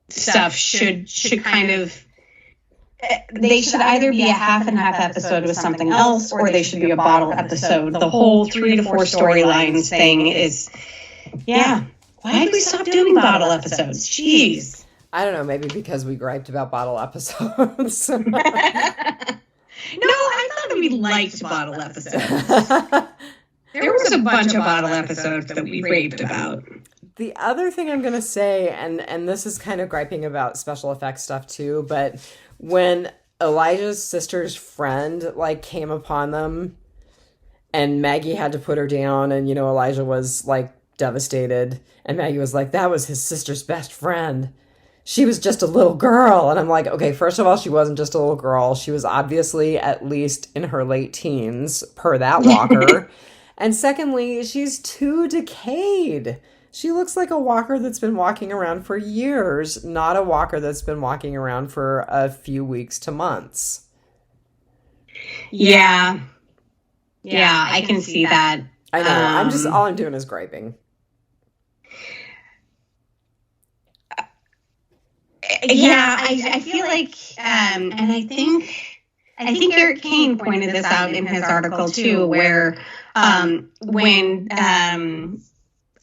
stuff should kind of, they should either be a half and half episode with something else, or they should be a bottle episode. The whole 3 to 4 storylines thing is, why did we stop doing bottle episodes? Jeez. I don't know, maybe because we griped about bottle episodes. No, I thought we liked bottle episodes. There was a bunch of bottle episodes that we raved about. The other thing I'm going to say, and this is kind of griping about special effects stuff too, but when Elijah's sister's friend came upon them and Maggie had to put her down, and Elijah was devastated, and Maggie was like, that was his sister's best friend. She was just a little girl. And I'm like, okay, first of all, she wasn't just a little girl. She was obviously at least in her late teens, per that walker. And secondly, she's too decayed. She looks like a walker that's been walking around for years, not a walker that's been walking around for a few weeks to months. Yeah, I can see that. I know. All I'm doing is griping. I feel like, and I think Eric Kane pointed this out in his article too, where when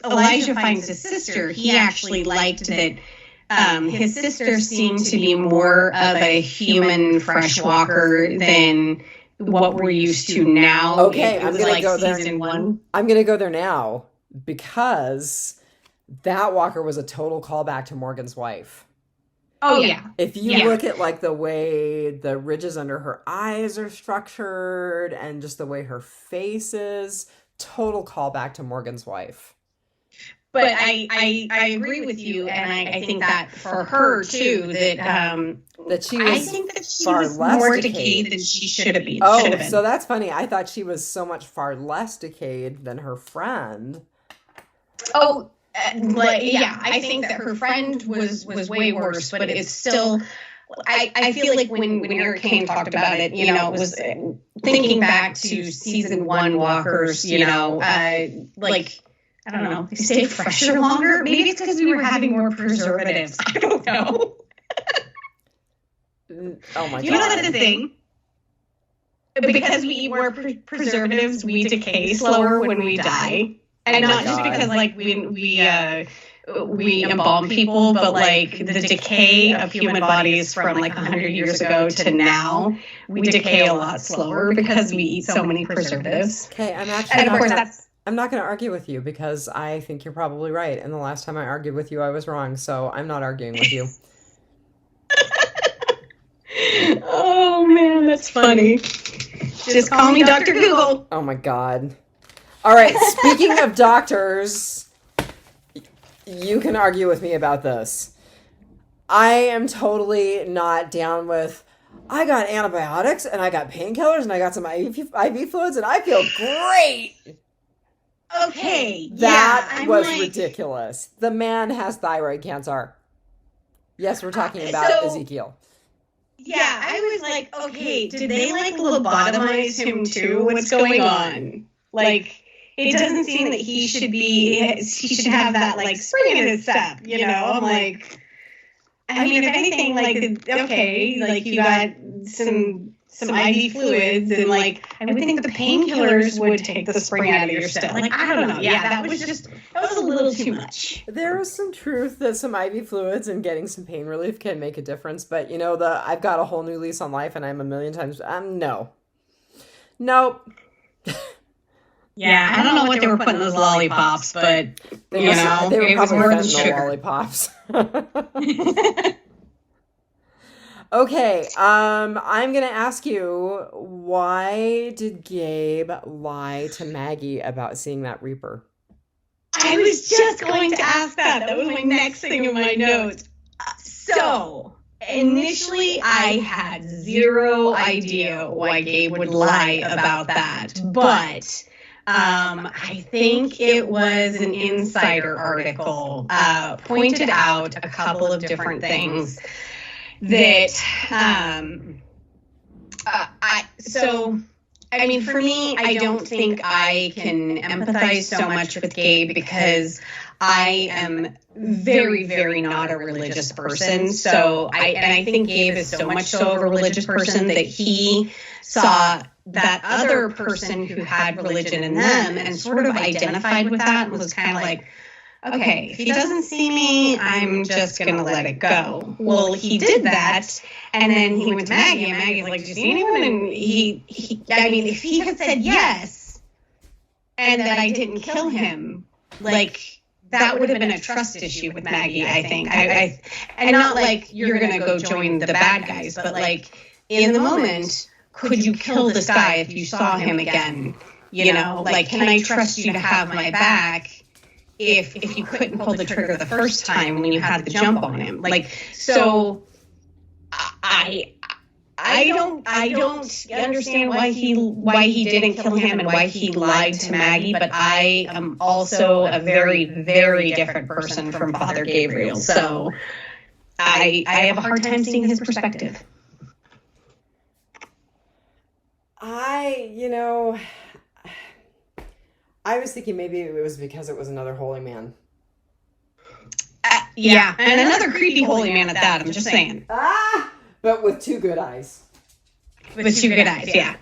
Elijah finds his sister, he actually liked that his sister seemed to be more of a human fresh walker than what we're used to now. Okay, I'm going to go there. Season 1. I'm going to go there now because that walker was a total callback to Morgan's wife. Oh, yeah. If you look at the way the ridges under her eyes are structured and just the way her face is, total callback to Morgan's wife. But I agree with you, and I think that for her too, that she was more decayed than she should have been. Oh, so that's funny. I thought she was so much far less decayed than her friend. I think that her friend was way worse, but it's still. I feel like when Eric Kane talked about it, it was thinking back to season 1 walkers, I don't know, they stayed fresher longer. Maybe it's because we were having more preservatives. I don't know. Oh my God. You know that's the thing? Because we eat more preservatives, we decay slower when we die. And not just because, we embalm people, but, the decay of human bodies from, 100 years ago to now, we decay a lot slower because we eat so many preservatives. Okay, I'm not going to argue with you because I think you're probably right. And the last time I argued with you, I was wrong. So I'm not arguing with you. Oh, man, that's funny. Just call me Dr. Google. Oh, my God. All right, speaking of doctors, you can argue with me about this. I am totally not down with, I got antibiotics and I got painkillers and I got some IV fluids and I feel great. Okay. That was ridiculous. The man has thyroid cancer. Yes, we're talking about Ezekiel. Yeah, I was like, okay, did they lobotomize him too? What's going on? It doesn't seem that he should have that spring in his step, I'm like, I mean, if anything, you got some IV fluids and I would think the painkillers would take the spring out of your step. I don't know. Yeah, that was a little too much. There is some truth that some IV fluids and getting some pain relief can make a difference, but I've got a whole new lease on life and I'm a million times, no. Nope. Yeah, I don't know what they were putting in those lollipops, but they were probably fentanyl lollipops. Okay, I'm gonna ask you, why did Gabe lie to Maggie about seeing that Reaper? I was just going to ask that. That was my next thing in my notes. So, initially, I had zero idea why Gabe would lie about that, but I think it was an insider article pointed out a couple of different things that for me, I don't think I can empathize so much with Gabe because I am very, very not a religious person. So I think Gabe is so much so a religious person that he saw that other person who had religion in them and sort of identified with that and was kind of like, okay, if he doesn't see me, I'm just going to let it go. Well, he did that, and then he went to Maggie, and Maggie's like, do you see anyone? And if he had said yes, and that I didn't kill him, that would have been a trust issue with Maggie, I think. And not you're going to go join the bad guys, but in the moment, could you kill this guy if you saw him again? Can I trust you to have my back if you couldn't pull the trigger the first time when you had the jump on him? So I don't understand why he didn't kill him and why he lied to Maggie, but I am also a very, very different person from Father Gabriel. So I have a hard time seeing his perspective. I was thinking maybe it was because it was another holy man. Yeah, and another creepy holy man at that, I'm just saying. But with two good eyes. With two good eyes, yeah.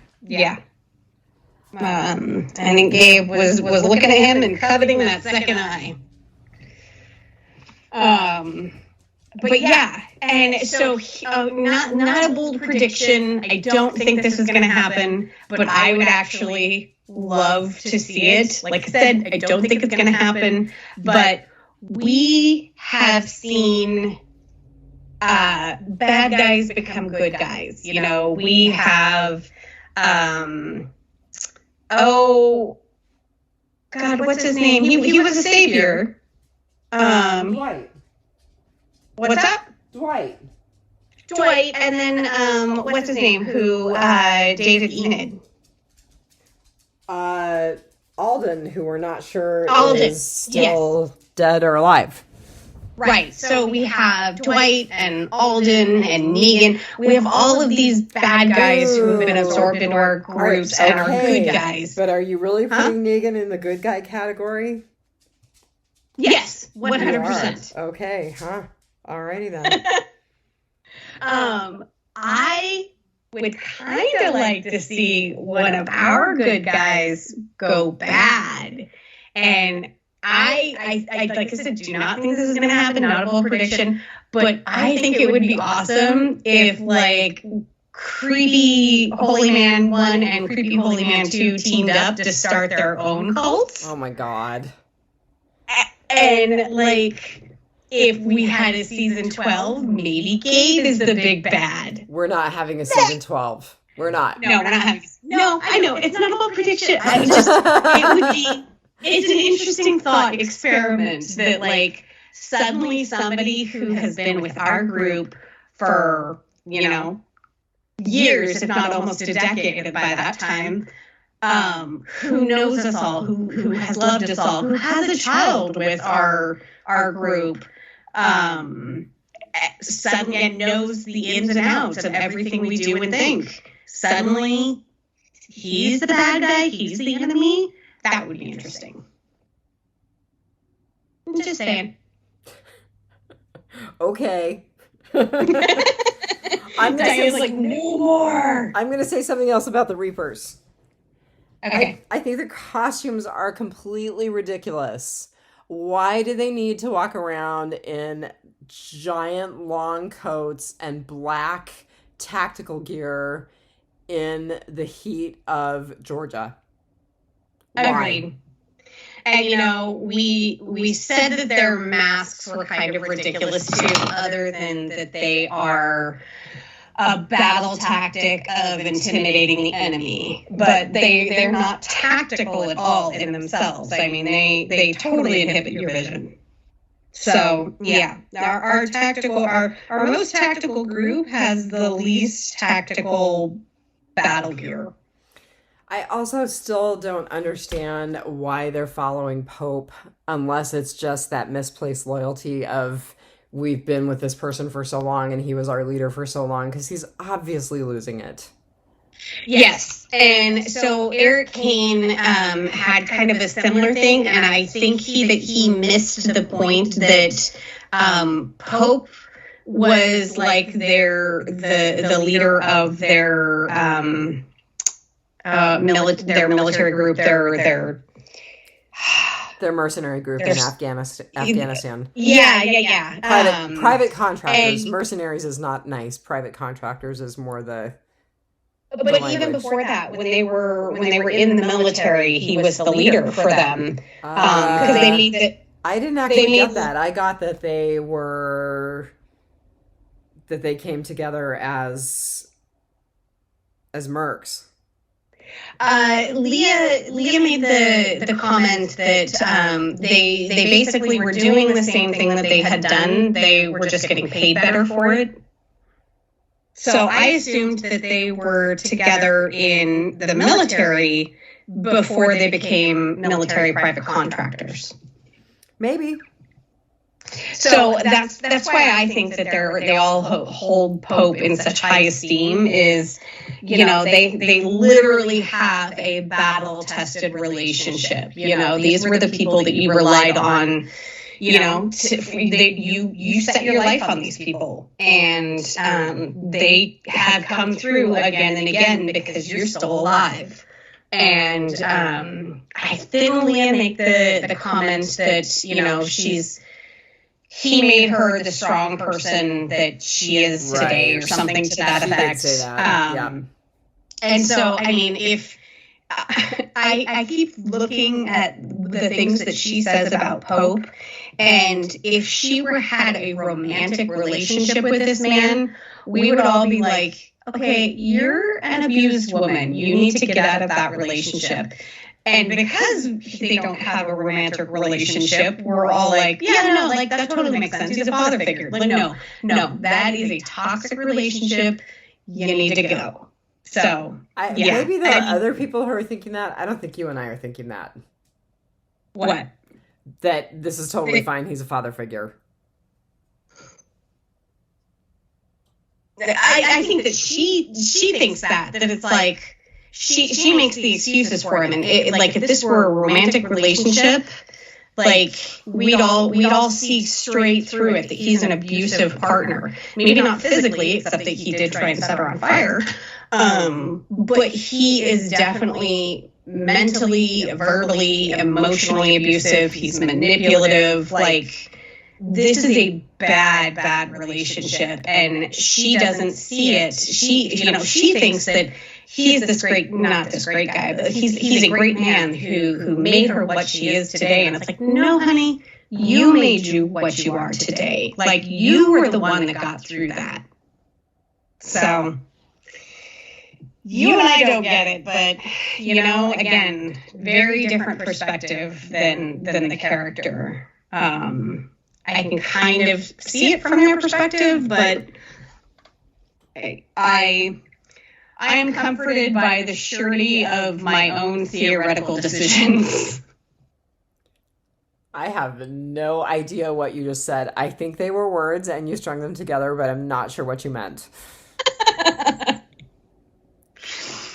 I think Gabe was looking at him and coveting that second eye. But yeah, and so not a bold prediction. I don't think this is going to happen, but I would actually love to see it. Like I said, I don't think it's going to happen, but we have seen bad guys become good guys. We have, what's his name? He was a savior. Dwight. What's up? Dwight, and then what's his name? Who dated Enid? Alden, who we're not sure is still dead or alive. Right. So we have Dwight and Alden and Negan. We have all of these bad guys who have been absorbed into our groups and are good guys. But are you really putting Negan in the good guy category? Yes, 100%. Okay, huh? Alrighty then. I would kind of like to see one of our good guys go bad. And I like I said, do not think this is going to happen, not a bold prediction, but I think it would be awesome if, like, Creepy Holy Man 1 and Creepy Holy Man 2 teamed up to start their own cults. Oh my god. And, like, if we had a season 12, maybe Gabe is the big bad. We're not having a season 12. We're not. No, we're not having. No, I know. It's not about prediction. It would be. It's an interesting thought experiment that, like, suddenly somebody who has been with our group for, you know, years, if not almost a decade by that time, who knows us all, who has loved us all, who has a child with our group, suddenly and knows the ins and outs of everything we do and think. Suddenly, he's the bad guy, he's the enemy. That would be interesting. I'm just saying. Okay. Diane's like, no more. I'm going to say something else about the Reapers. Okay. I think their costumes are completely ridiculous. Why do they need to walk around in giant long coats and black tactical gear in the heat of Georgia? Agreed. And, you know, we said that their masks were kind of ridiculous too, other than that they are a battle tactic of intimidating the enemy. But they're not tactical at all in themselves. I mean, they totally inhibit your vision. So, yeah, our most tactical group has the least tactical battle gear. I also still don't understand why they're following Pope, unless it's just that misplaced loyalty of we've been with this person for so long and he was our leader for so long, because he's obviously losing it. Yes. And so Eric Kane had kind of a similar thing, and I think he missed the point that Pope was like the leader of their military group, their mercenary group in Afghanistan. Yeah. Private contractors. Mercenaries is not nice. Private contractors is more the. But even before that, when they were in the military, he was the leader for them because they made it. I didn't actually get that. I got that they came together as mercs. Leah made the comment that they basically were doing the same thing that they had done. They were just getting paid better for it. So I assumed that they were together in the military before they became military private contractors. Maybe. So that's why I think that they all hold Pope in such high esteem. Is, you know, they literally have a battle tested relationship. You know, these were the people that you relied on. You know, you set your life on these people, and they have come through again and again because you're still alive. And I think Leah make the comment that, you know, he made her the strong person that she is today, or something to that effect. Say that. Yeah. And so, I mean, if I keep looking at the things that she says about Pope, and if she had a romantic relationship with this man, we would all be like, okay, you're an abused woman. You need to get out of that relationship. And because they don't have a romantic relationship, we're all like, yeah, no, like, that totally makes sense. He's a father figure. Like, no, that is a toxic relationship. You need to go. So, maybe there are other people who are thinking that. I don't think you and I are thinking that. What? That this is totally fine. He's a father figure. I think that she thinks that it's like she makes the excuses for him, and like if this were a romantic relationship, like we'd all see straight through it that he's an abusive partner. Maybe not physically, except that he did try and set her on fire. But he is definitely mentally, verbally, emotionally abusive. He's manipulative. Like, this is a bad relationship, and she doesn't see it. She thinks that he's this great, not this great guy, but he's a great man who made her what she is today. And it's like, no, honey, you made you what you are today. Like, you were the one that got through that. So, you and I don't get it, but, again, very different perspective than the character. I can kind of see it from their perspective, but I am comforted by the surety of my own theoretical decisions. I have no idea what you just said. I think they were words and you strung them together, but I'm not sure what you meant.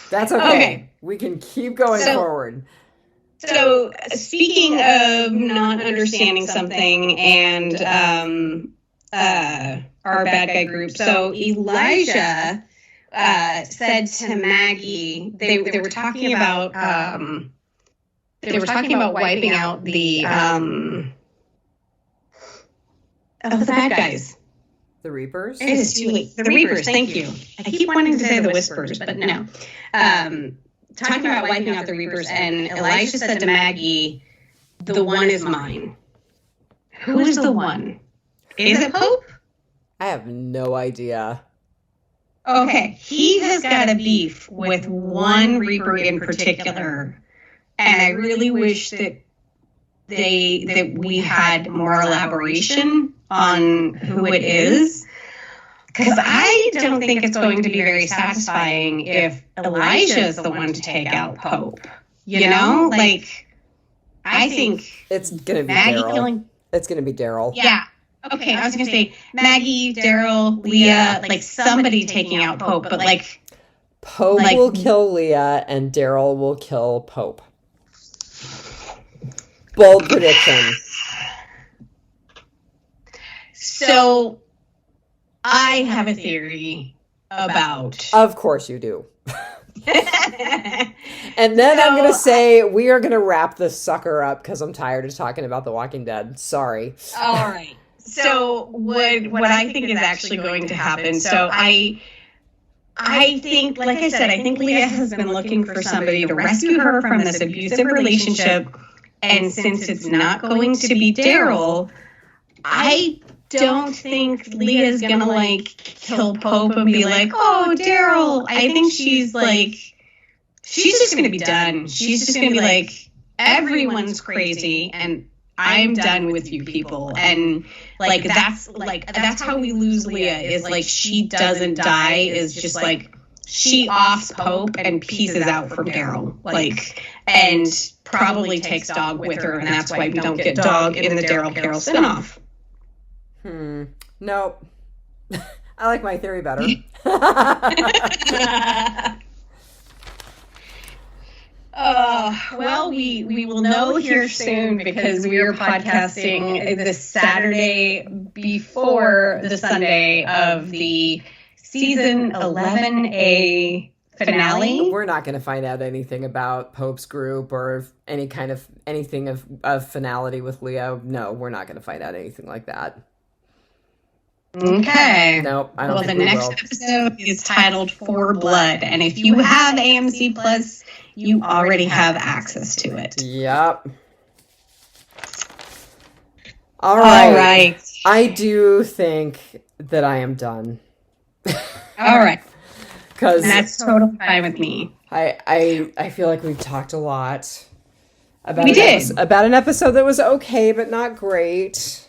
That's okay. We can keep going forward. So, speaking of not understanding something and our bad guy group, so Elijah said to Maggie, they were talking about wiping out the bad guys. The Reapers? It is too late. The Reapers, thank you. I keep wanting to say the Whispers, but no. Talking about wiping out the Reapers, and Elijah said to Maggie, the one is mine. Who is the one? Is it Pope? I have no idea. Okay, he has got a beef with one Reaper in particular, and I really wish that we had more elaboration on who it is. Because I don't think it's going to be very satisfying if Elijah is the one to take out Pope. Like, I think it's going to be Maggie Daryl. killing. It's going to be Daryl. Yeah. Okay, I was going to say Maggie, Daryl, Leah, like somebody taking out Pope, but like Pope will kill Leah and Daryl will kill Pope. Bold prediction. So, I have a theory about... Of course you do. And then I'm going to say we are going to wrap this sucker up because I'm tired of talking about The Walking Dead. Sorry. All right. So what I think is actually going to happen, so I think, like I said, I think Leah has been looking for somebody to rescue her from this abusive relationship, and since it's not going to be Daryl, I don't think Leah's gonna like kill Pope and be like, oh, Daryl. I think she's just gonna be done. She's just gonna be like, everyone's crazy and I'm done with you people. And that's how we lose Leah, is like she doesn't die, is just like she offs Pope and pieces out from Daryl. And probably takes Dog with her, and that's why we don't get Dog in the Daryl Carol spinoff. Nope. I like my theory better. Well, we will know here soon because we are podcasting this Saturday before the Sunday of the season 11A finale. We're not going to find out anything about Pope's group or anything of finality with Leo. No, we're not going to find out anything like that. Okay. Nope. I don't think the we next will. episode is titled For Blood, and if you have AMC Plus, you already have access to it. Yep. All right. I do think that I am done. All right. Because that's totally fine with me. I feel like we've talked a lot about about an episode that was okay but not great.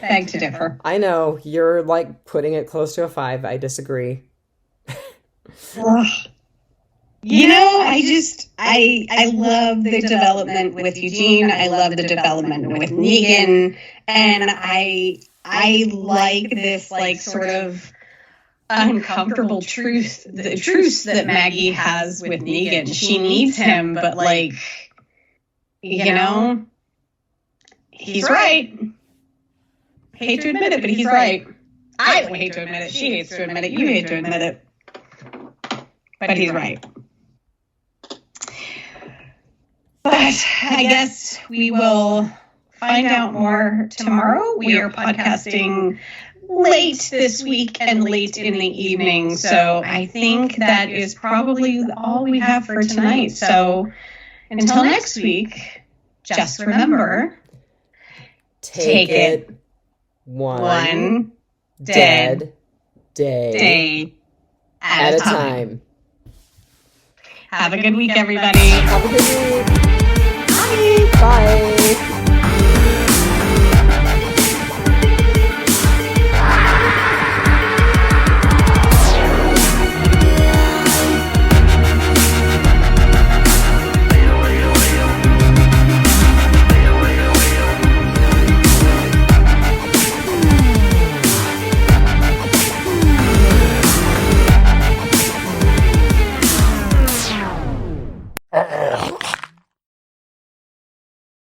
Beg to differ. I know you're like putting it close to a 5. I disagree. You know, I love the development with Eugene. I love the development with Negan. And I like this, like, sort of uncomfortable truth that Maggie has with Negan. She needs him, but, like, you know, he's right. Hate to admit it, but he's right. I don't hate to admit it. She hates to admit it. You hate to admit it. But he's right. But I guess we will find out more tomorrow. We are podcasting late this week and late in the evening. So I think that is probably all we have for tonight. So until next week, just remember, take it one dead day at a time. Have a good week, everybody. Have a good week. Bye. Bye.